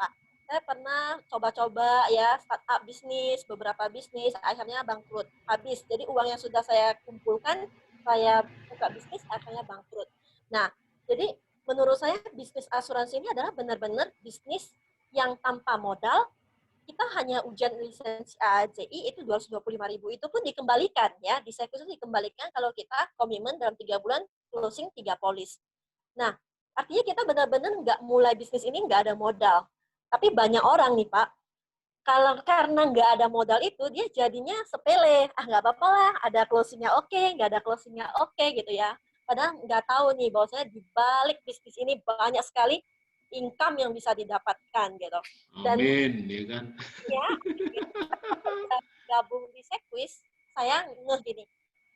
coba-coba ya startup bisnis, beberapa bisnis, akhirnya bangkrut, habis. Jadi uang yang sudah saya kumpulkan, saya buka bisnis, akhirnya bangkrut. Nah, jadi menurut saya bisnis asuransi ini adalah benar-benar bisnis yang tanpa modal. Kita hanya ujian lisensi AJI itu 225.000, itu pun dikembalikan ya, di Sequis itu dikembalikan kalau kita komitmen dalam 3 bulan closing 3 polis. Nah, artinya kita benar-benar nggak mulai bisnis ini nggak ada modal. Tapi banyak orang nih Pak, kalau karena nggak ada modal itu, dia jadinya sepele. Nggak apa-apa lah, ada closingnya oke, nggak ada closingnya oke gitu ya. Padahal nggak tahu nih, bahwasanya di balik bisnis ini banyak sekali income yang bisa didapatkan gitu. Dan, amin, ya kan? Ya, gabung di Sequis, saya gini.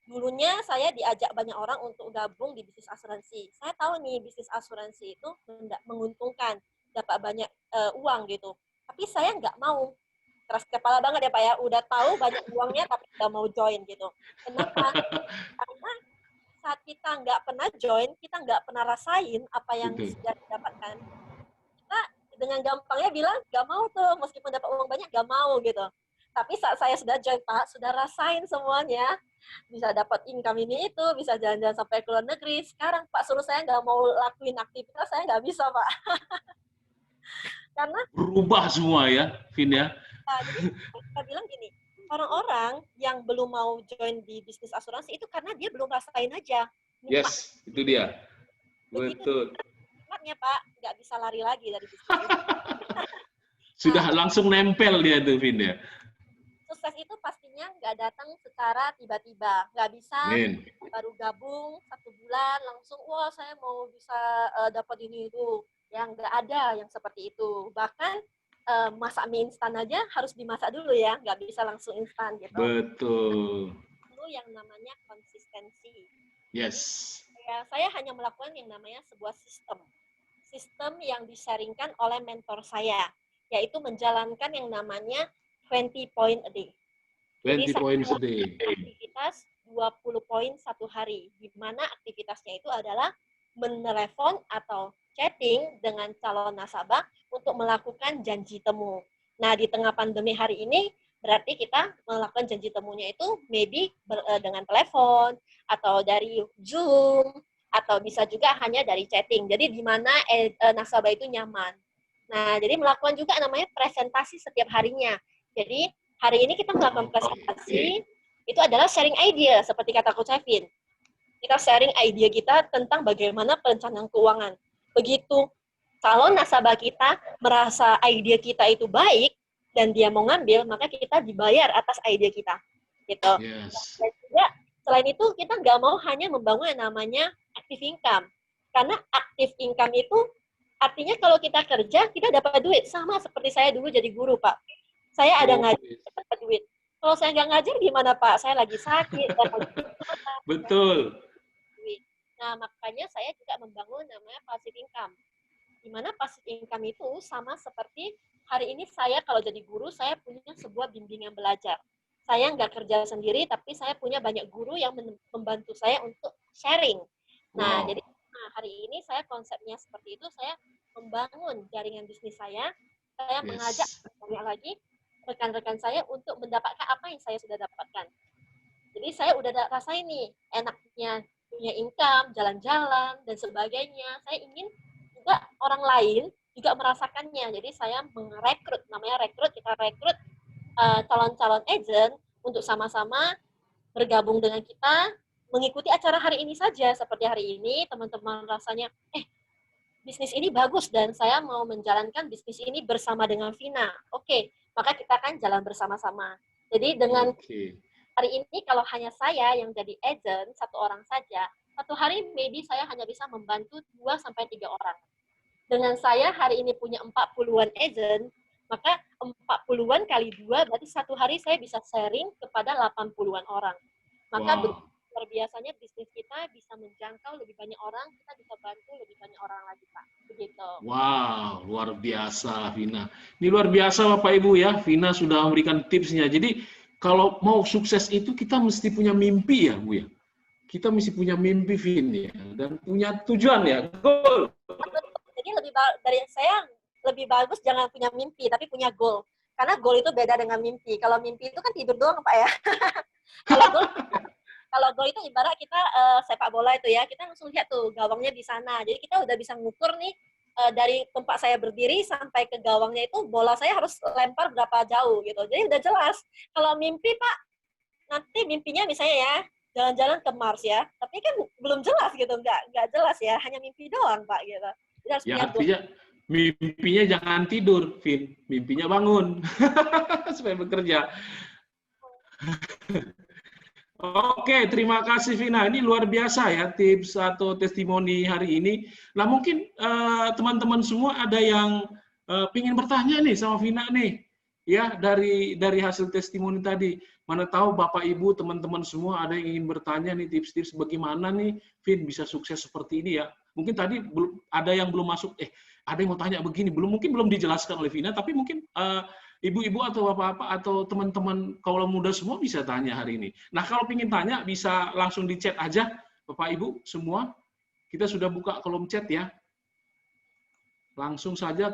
Dulunya saya diajak banyak orang untuk gabung di bisnis asuransi. Saya tahu nih bisnis asuransi itu menguntungkan, dapat banyak uang gitu. Tapi saya nggak mau. Keras kepala banget ya Pak ya. Udah tahu banyak uangnya tapi nggak mau join gitu. Kenapa? Karena saat kita nggak pernah join, kita nggak pernah rasain apa yang sudah didapatkan. Kita dengan gampangnya bilang nggak mau tuh, meskipun dapat uang banyak nggak mau gitu. Tapi saat saya sudah join Pak, sudah rasain semuanya. bisa dapat income ini itu, bisa jalan-jalan sampai ke luar negeri. Sekarang Pak suruh saya nggak mau lakuin aktivitas, saya nggak bisa Pak. Karena berubah semua ya, Vin ya. jadi kita bilang gini, orang-orang yang belum mau join di bisnis asuransi itu karena dia belum rasain aja. Yes, itu dia. Begitu. Betul. Nikmatnya Pak, nggak bisa lari lagi dari bisnis itu. Sudah langsung nempel dia tuh, Vin ya. Sukses itu pastinya nggak datang secara tiba-tiba, nggak bisa baru gabung 1 bulan langsung wah saya mau bisa dapat ini itu, yang nggak ada yang seperti itu. Bahkan masak mie instan aja harus dimasak dulu ya, nggak bisa langsung instan gitu. Betul. Itu yang namanya konsistensi. Yes. Saya hanya melakukan yang namanya sebuah sistem yang disaringkan oleh mentor saya, yaitu menjalankan yang namanya 20 point a day. 20 points a day. Aktivitas 20 poin satu hari, di mana aktivitasnya itu adalah menelepon atau chatting dengan calon nasabah untuk melakukan janji temu. Nah, di tengah pandemi hari ini, berarti kita melakukan janji temunya itu maybe dengan telepon, atau dari Zoom, atau bisa juga hanya dari chatting. Jadi, di mana nasabah itu nyaman. Nah, jadi melakukan juga namanya presentasi setiap harinya. Jadi, hari ini kita melakukan presentasi, itu adalah sharing idea, seperti kata Coach Kevin. Kita sharing idea kita tentang bagaimana perencanaan keuangan. Begitu calon nasabah kita merasa idea kita itu baik, dan dia mau ngambil, maka kita dibayar atas idea kita. Gitu. Yes. Dan juga, selain itu, kita nggak mau hanya membangun yang namanya active income. Karena active income itu, artinya kalau kita kerja, kita dapat duit. Sama seperti saya dulu jadi guru, Pak. Saya ada ngajar, dapat duit. Kalau saya nggak ngajar, gimana Pak? Saya lagi sakit. Betul. Nah, makanya saya juga membangun namanya passive income. Di mana passive income itu sama seperti hari ini saya kalau jadi guru, saya punya sebuah bimbingan belajar. Saya nggak kerja sendiri, tapi saya punya banyak guru yang membantu saya untuk sharing. Nah, jadi hari ini saya konsepnya seperti itu, saya membangun jaringan bisnis saya mengajak banyak lagi rekan-rekan saya untuk mendapatkan apa yang saya sudah dapatkan. Jadi saya udah rasain nih, enaknya punya income, jalan-jalan, dan sebagainya. Saya ingin juga orang lain juga merasakannya. Jadi saya merekrut, namanya rekrut, kita rekrut calon-calon agent untuk sama-sama bergabung dengan kita, mengikuti acara hari ini saja. Seperti hari ini, teman-teman rasanya, bisnis ini bagus dan saya mau menjalankan bisnis ini bersama dengan Vina. Oke, maka kita akan jalan bersama-sama. Jadi dengan hari ini kalau hanya saya yang jadi agent, 1 orang saja, 1 hari maybe saya hanya bisa membantu 2-3 orang. Dengan saya hari ini punya 40-an agent, maka 40-an kali 2 berarti 1 hari saya bisa sharing kepada 80-an orang. Maka luar biasanya bisnis kita bisa menjangkau lebih banyak orang, kita bisa bantu lebih banyak orang lagi, Pak. Begitu. Wow, luar biasa, Vina. Ini luar biasa, Bapak Ibu ya. Vina sudah memberikan tipsnya. Jadi, kalau mau sukses itu kita mesti punya mimpi ya, Bu ya. Kita mesti punya mimpi, Vin ya. Dan punya tujuan ya. Goal. Jadi dari saya lebih bagus jangan punya mimpi, tapi punya goal. Karena goal itu beda dengan mimpi. Kalau mimpi itu kan tidur doang, Pak ya. Kalau goal itu ibarat kita sepak bola itu ya, kita langsung lihat tuh gawangnya di sana. Jadi kita udah bisa ngukur nih dari tempat saya berdiri sampai ke gawangnya itu bola saya harus lempar berapa jauh gitu. Jadi udah jelas. Kalau mimpi Pak, nanti mimpinya misalnya ya jalan-jalan ke Mars ya, tapi kan belum jelas gitu, nggak jelas ya, hanya mimpi doang Pak gitu. Jadi harus ya artinya mimpinya jangan tidur, Vin. Mimpinya bangun supaya bekerja. Oke, terima kasih Vina. Ini luar biasa ya tips atau testimoni hari ini. Nah mungkin teman-teman semua ada yang ingin bertanya nih sama Vina nih, ya dari hasil testimoni tadi. Mana tahu Bapak Ibu teman-teman semua ada yang ingin bertanya nih tips-tips bagaimana nih Vin bisa sukses seperti ini ya. Mungkin tadi belum ada yang belum masuk. Ada yang mau tanya begini, mungkin belum dijelaskan oleh Vina, tapi mungkin ibu-ibu atau bapak-bapak atau teman-teman kaula muda semua bisa tanya hari ini. Nah, kalau ingin tanya bisa langsung di chat aja, Bapak Ibu semua. Kita sudah buka kolom chat ya. Langsung saja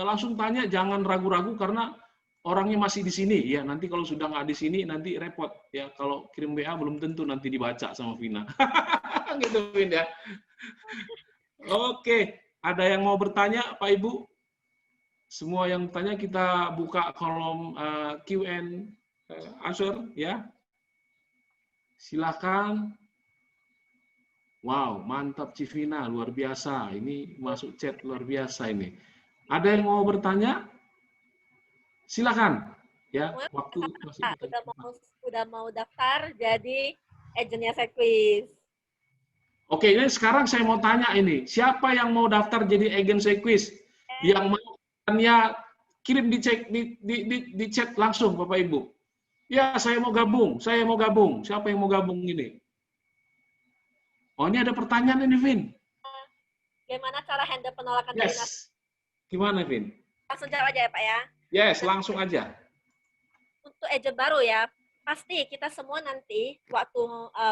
langsung tanya, jangan ragu-ragu karena orangnya masih di sini ya, nanti kalau sudah nggak di sini nanti repot ya, kalau kirim WA belum tentu nanti dibaca sama Vina. Gitu Vin ya. Oke, ada yang mau bertanya Pak Ibu? Semua yang tanya kita buka kolom Q&A answer ya. Silakan. Wow, mantap Civina, luar biasa. Ini masuk chat luar biasa ini. Ada yang mau bertanya? Silakan. Ya, waktu masih udah mau daftar jadi agennya Sequis. Oke, ini sekarang saya mau tanya ini, siapa yang mau daftar jadi agen Sequis? Yang mau kirim di chat langsung Bapak Ibu. Ya, saya mau gabung. Siapa yang mau gabung ini? Oh, ini ada pertanyaan ini, Vin. Gimana cara handle penolakan dari nasabah? Gimana, Vin? Langsung jawab aja ya, Pak ya. Yes, langsung aja. Untuk agent baru ya, pasti kita semua nanti waktu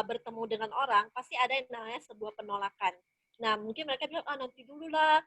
bertemu dengan orang, pasti ada yang namanya sebuah penolakan. Nah, mungkin mereka bilang, nanti dulu lah,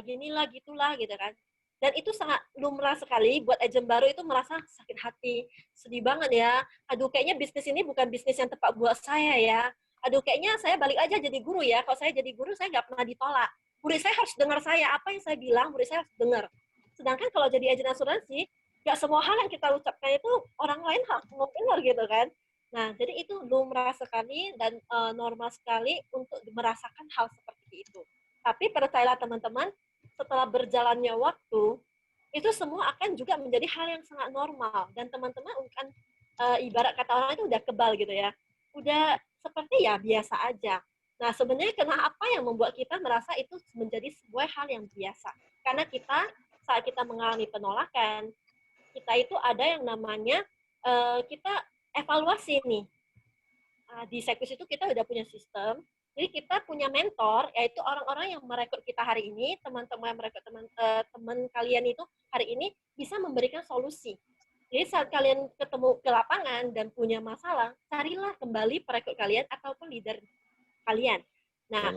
ginilah, gitulah, gitu kan. Dan itu sangat lumrah sekali buat agent baru itu merasa sakit hati, sedih banget ya. Aduh, kayaknya bisnis ini bukan bisnis yang tepat buat saya ya. Aduh, kayaknya saya balik aja jadi guru ya. Kalau saya jadi guru, saya nggak pernah ditolak. Murid saya harus dengar saya. Apa yang saya bilang, murid saya harus dengar. Sedangkan kalau jadi agen asuransi, nggak semua hal yang kita ucapkan itu orang lain harus mau dengar gitu kan. Nah, jadi itu lumrah sekali dan normal sekali untuk merasakan hal seperti itu. Tapi percayalah teman-teman, setelah berjalannya waktu, itu semua akan juga menjadi hal yang sangat normal. Dan teman-teman kan ibarat kata orang itu udah kebal gitu ya. Udah seperti ya biasa aja. Nah, sebenarnya kenapa yang membuat kita merasa itu menjadi sebuah hal yang biasa? Karena saat kita mengalami penolakan, kita itu ada yang namanya kita evaluasi nih. Di Sequis itu kita udah punya sistem, jadi kita punya mentor, yaitu orang-orang yang merekrut kita hari ini, teman-teman yang merekrut teman kalian itu hari ini bisa memberikan solusi. Jadi saat kalian ketemu ke lapangan dan punya masalah, carilah kembali perekrut kalian ataupun leader kalian. Nah,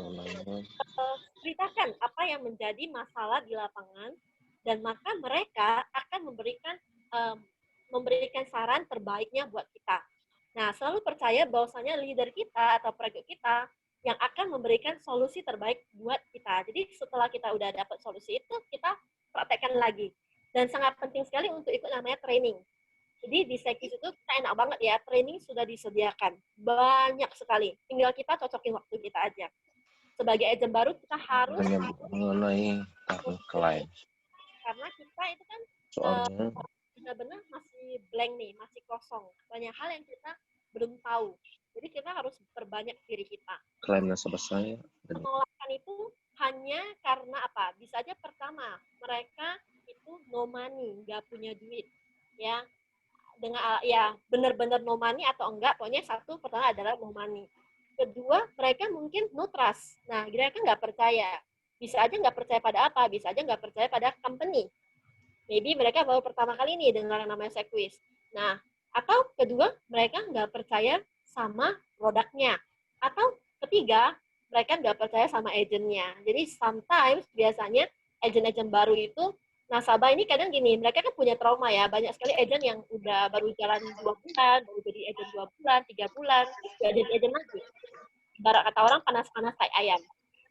ceritakan apa yang menjadi masalah di lapangan, dan maka mereka akan memberikan saran terbaiknya buat kita. Nah, selalu percaya bahwasanya leader kita atau perekrut kita yang akan memberikan solusi terbaik buat kita. Jadi setelah kita udah dapat solusi itu, kita praktekkan lagi. Dan sangat penting sekali untuk ikut namanya training. Jadi di Sequis itu kita enak banget ya, training sudah disediakan. Banyak sekali. Tinggal kita cocokin waktu kita aja. Sebagai agent baru, kita harus mengenai klien. Karena kita itu kan benar-benar masih blank nih, masih kosong. Banyak hal yang kita belum tahu. Jadi kita harus perbanyak diri kita. Klaim nasabah saya. Penolakan itu hanya karena apa? Bisa aja pertama, mereka itu no money, nggak punya duit. Ya, dengan ya benar-benar no money atau enggak, pokoknya satu pertama adalah no money. Kedua, mereka mungkin no trust. Nah, mereka nggak percaya. Bisa aja nggak percaya pada apa, bisa aja nggak percaya pada company. Maybe mereka baru pertama kali nih dengar yang namanya Sequis. Nah, atau kedua, mereka nggak percaya sama produknya. Atau ketiga, mereka nggak percaya sama agennya. Jadi sometimes biasanya agen-agen baru itu, nasabah ini kadang gini, mereka kan punya trauma ya. Banyak sekali agen yang udah baru jalan 2 bulan, baru jadi agen 2 bulan, 3 bulan, nggak jadi agen lagi. Ibarat kata orang panas-panas kayak ayam.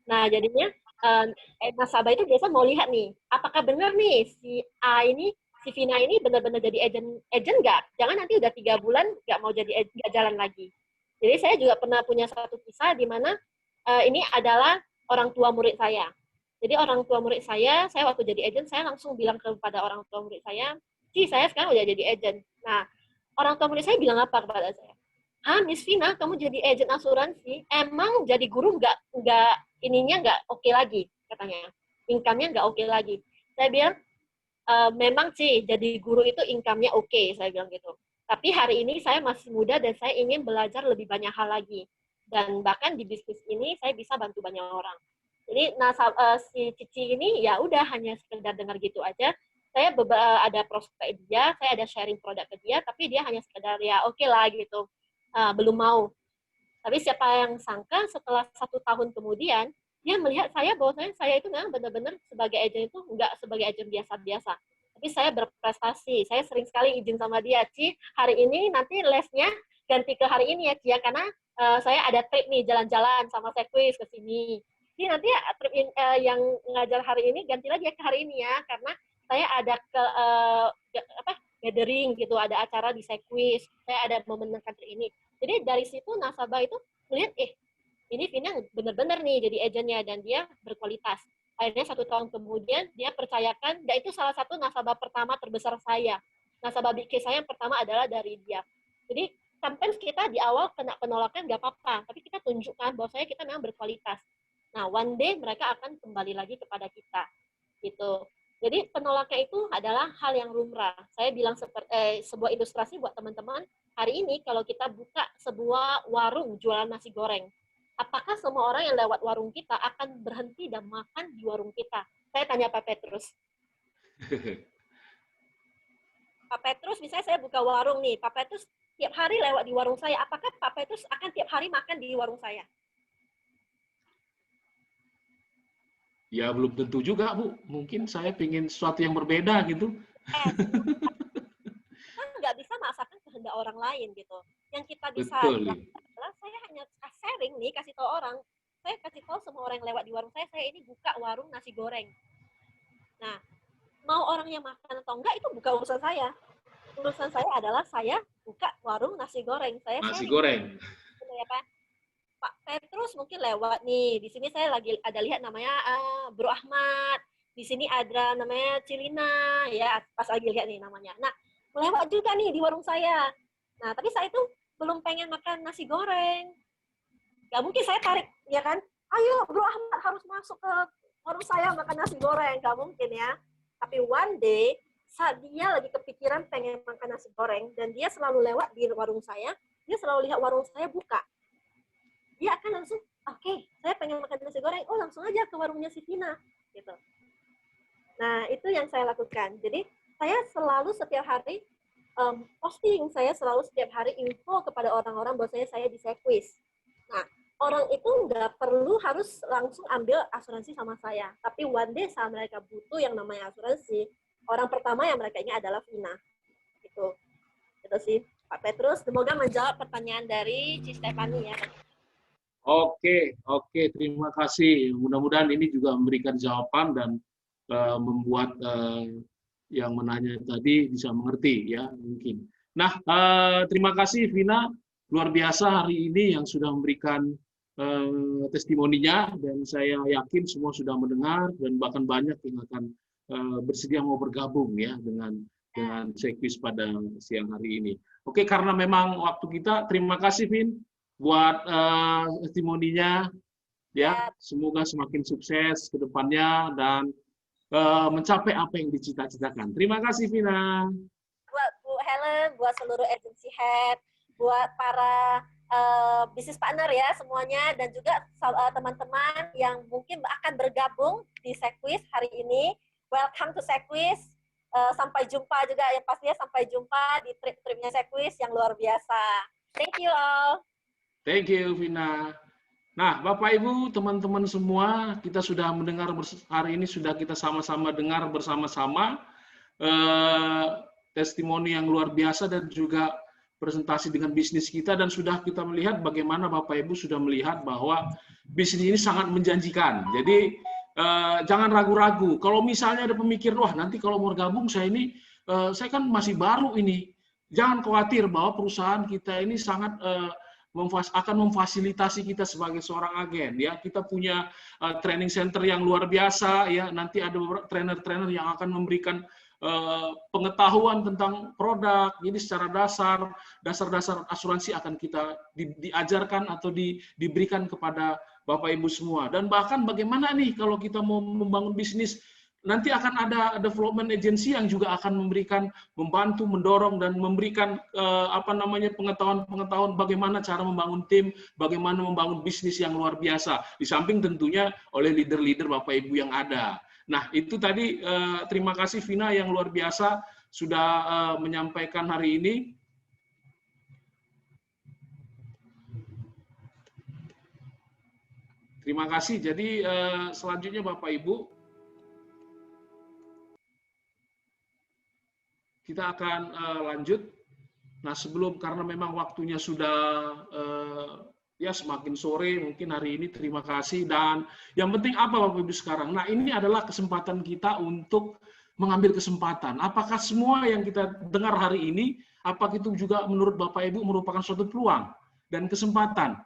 Nah, jadinya nasabah itu biasa mau lihat nih, apakah benar nih si A ini, si Vina ini benar-benar jadi agen nggak? Jangan nanti udah 3 bulan nggak mau jadi nggak jalan lagi. Jadi saya juga pernah punya satu kisah di mana ini adalah orang tua murid saya. Jadi orang tua murid saya waktu jadi agen, saya langsung bilang kepada orang tua murid saya, saya sekarang udah jadi agen. Nah, orang tua murid saya bilang apa kepada saya? Miss Vina, kamu jadi agen asuransi, emang jadi guru nggak oke lagi, katanya. Income-nya nggak oke lagi. Saya bilang, memang sih jadi guru itu income-nya oke, saya bilang gitu. Tapi hari ini saya masih muda dan saya ingin belajar lebih banyak hal lagi. Dan bahkan di bisnis ini saya bisa bantu banyak orang. Jadi si Cici ini ya udah hanya sekedar dengar gitu aja. Saya ada prospek dia, saya ada sharing produk ke dia, tapi dia hanya sekedar ya oke lah gitu. Belum mau. Tapi siapa yang sangka setelah 1 tahun kemudian, dia melihat saya bahwasanya saya itu memang benar-benar sebagai agen itu nggak sebagai agen biasa-biasa. tapi saya berprestasi. Saya sering sekali izin sama dia, Ci, hari ini nanti lesnya ganti ke hari ini ya, Ci, ya, karena saya ada trip nih, jalan-jalan sama Sekwis ke sini. Jadi nanti trip yang ngajar hari ini ganti lagi ya ke hari ini ya, karena saya ada gathering gitu, ada acara di Sekwis, saya ada memenangkan trip ini. Jadi dari situ nasabah itu melihat, ini Vina benar-benar nih jadi agennya dan dia berkualitas. Akhirnya 1 tahun kemudian dia percayakan, dan itu salah satu nasabah pertama terbesar saya. Nasabah big case saya yang pertama adalah dari dia. Jadi sometimes kita di awal kena penolakan nggak apa-apa, tapi kita tunjukkan bahwa kita memang berkualitas. Nah, one day mereka akan kembali lagi kepada kita, gitu. Jadi penolakan itu adalah hal yang lumrah. Saya bilang sebuah ilustrasi buat teman-teman. Hari ini kalau kita buka sebuah warung jualan nasi goreng, apakah semua orang yang lewat warung kita akan berhenti dan makan di warung kita? Saya tanya Pak Petrus. Pak Petrus, misalnya saya buka warung nih, Pak Petrus tiap hari lewat di warung saya, apakah Pak Petrus akan tiap hari makan di warung saya? Ya belum tentu juga, Bu. Mungkin saya ingin sesuatu yang berbeda gitu. Kita nggak bisa maksakan kehendak orang lain gitu. Yang kita bisa lakukan adalah saya hanya sharing nih, kasih tahu orang. Saya kasih tahu semua orang yang lewat di warung saya ini buka warung nasi goreng. Nah, mau orangnya makan atau enggak itu bukan urusan saya. Urusan saya adalah saya buka warung nasi goreng. Nasi goreng. Ya, Pak Petrus mungkin lewat nih. Di sini saya lagi ada lihat namanya Bro Ahmad. Di sini ada namanya Cilina, ya pas lagi lihat nih namanya. Nah, lewat juga nih di warung saya. Nah, tapi saya itu belum pengen makan nasi goreng. Gak mungkin saya tarik, ya kan? Ayo Bro Ahmad harus masuk ke warung saya makan nasi goreng. Gak mungkin ya. Tapi one day, saat dia lagi kepikiran pengen makan nasi goreng, dan dia selalu lewat di warung saya, dia selalu lihat warung saya buka. Dia akan langsung, oke, saya pengen makan nasi goreng, langsung aja ke warungnya si Vina. Gitu. Nah, itu yang saya lakukan. Jadi, saya selalu setiap hari posting, saya selalu setiap hari info kepada orang-orang bahwa saya di Sekwis. Nah, orang itu nggak perlu harus langsung ambil asuransi sama saya. Tapi one day saat mereka butuh yang namanya asuransi, orang pertama yang mereka ingat adalah Vina. Itu sih, Pak Petrus. Semoga menjawab pertanyaan dari Ci Stefani ya. Oke, terima kasih. Mudah-mudahan ini juga memberikan jawaban dan membuat yang menanya tadi bisa mengerti ya mungkin. Nah, terima kasih Vina, luar biasa hari ini yang sudah memberikan testimoninya, dan saya yakin semua sudah mendengar dan bahkan banyak yang akan bersedia mau bergabung ya dengan Sekwis pada siang hari ini. Oke, karena memang waktu kita, terima kasih Vin buat testimoninya ya. Semoga semakin sukses ke depannya dan mencapai apa yang dicita-citakan. Terima kasih Vina. Buat Bu Helen, buat seluruh agency head, buat para bisnis partner ya semuanya, dan juga teman-teman yang mungkin akan bergabung di Sekwis hari ini. Welcome to Sekwis. Sampai jumpa juga ya, pastinya sampai jumpa di trip-tripnya Sekwis yang luar biasa. Thank you all. Thank you Vina. Nah, Bapak Ibu, teman-teman semua, kita sudah mendengar hari ini, sudah kita sama-sama dengar bersama-sama testimoni yang luar biasa dan juga presentasi dengan bisnis kita, dan sudah kita melihat bagaimana Bapak Ibu sudah melihat bahwa bisnis ini sangat menjanjikan. Jadi jangan ragu-ragu. Kalau misalnya ada pemikir, wah nanti kalau mau gabung saya kan masih baru ini. Jangan khawatir bahwa perusahaan kita ini sangat akan memfasilitasi kita sebagai seorang agen ya. Kita punya training center yang luar biasa ya. Nanti ada beberapa trainer-trainer yang akan memberikan pengetahuan tentang produk. Jadi secara dasar asuransi akan kita diajarkan atau diberikan kepada Bapak Ibu semua. Dan bahkan bagaimana nih kalau kita mau membangun bisnis, nanti akan ada development agency yang juga akan membantu, mendorong dan memberikan pengetahuan bagaimana cara membangun tim, bagaimana membangun bisnis yang luar biasa. Di samping tentunya oleh leader-leader Bapak Ibu yang ada. Nah, itu tadi terima kasih Vina yang luar biasa sudah menyampaikan hari ini. Terima kasih. Jadi selanjutnya Bapak Ibu, kita akan lanjut. Nah, karena memang waktunya sudah ya semakin sore, mungkin hari ini terima kasih. Dan yang penting apa Bapak Ibu sekarang? Nah, ini adalah kesempatan kita untuk mengambil kesempatan. Apakah semua yang kita dengar hari ini, apakah itu juga menurut Bapak Ibu merupakan suatu peluang dan kesempatan?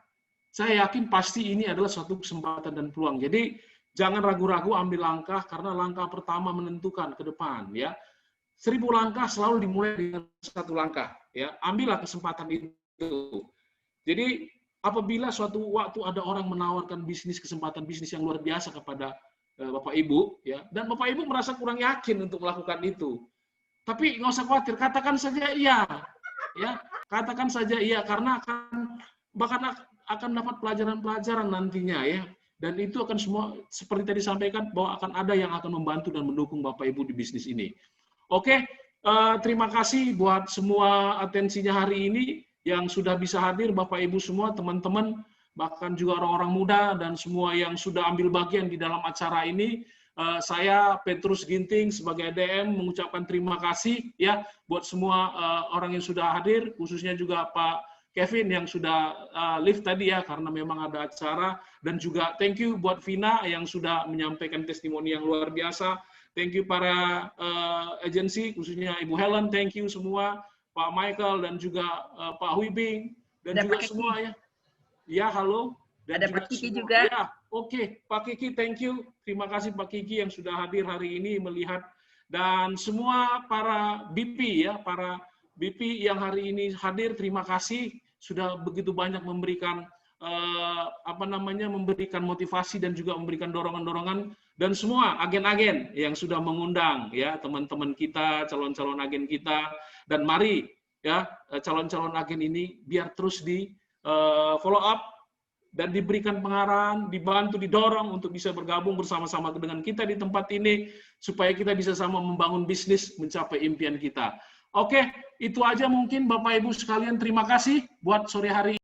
Saya yakin pasti ini adalah suatu kesempatan dan peluang. Jadi jangan ragu-ragu ambil langkah, karena langkah pertama menentukan ke depan. Ya, 1000 langkah selalu dimulai dengan 1 langkah. Ya, ambillah kesempatan itu. Jadi apabila suatu waktu ada orang menawarkan kesempatan bisnis yang luar biasa kepada Bapak Ibu, ya, dan Bapak Ibu merasa kurang yakin untuk melakukan itu, tapi nggak usah khawatir, katakan saja iya, ya, katakan saja iya, karena akan dapat pelajaran-pelajaran nantinya, ya, dan itu akan semua seperti tadi disampaikan bahwa akan ada yang akan membantu dan mendukung Bapak Ibu di bisnis ini. Oke, terima kasih buat semua atensinya hari ini yang sudah bisa hadir, Bapak Ibu semua, teman-teman, bahkan juga orang-orang muda dan semua yang sudah ambil bagian di dalam acara ini. Saya Petrus Ginting sebagai ADM mengucapkan terima kasih ya buat semua orang yang sudah hadir, khususnya juga Pak Kevin yang sudah live tadi ya karena memang ada acara, dan juga thank you buat Vina yang sudah menyampaikan testimoni yang luar biasa. Thank you para agensi, khususnya Ibu Helen, thank you semua, Pak Michael dan juga Pak Huibing dan juga semua ya. Ya, halo. Dan ada Pak Kiki juga. Ya, oke. Pak Kiki, thank you. Terima kasih Pak Kiki yang sudah hadir hari ini melihat. Dan semua para BP ya, para BP yang hari ini hadir, terima kasih sudah begitu banyak memberikan memberikan motivasi dan juga memberikan dorongan-dorongan, dan semua agen-agen yang sudah mengundang ya teman-teman kita, calon-calon agen kita, dan mari ya calon-calon agen ini biar terus di follow up dan diberikan pengarahan, dibantu, didorong untuk bisa bergabung bersama-sama dengan kita di tempat ini supaya kita bisa sama membangun bisnis mencapai impian kita. Oke, itu aja mungkin Bapak Ibu sekalian, terima kasih buat sore hari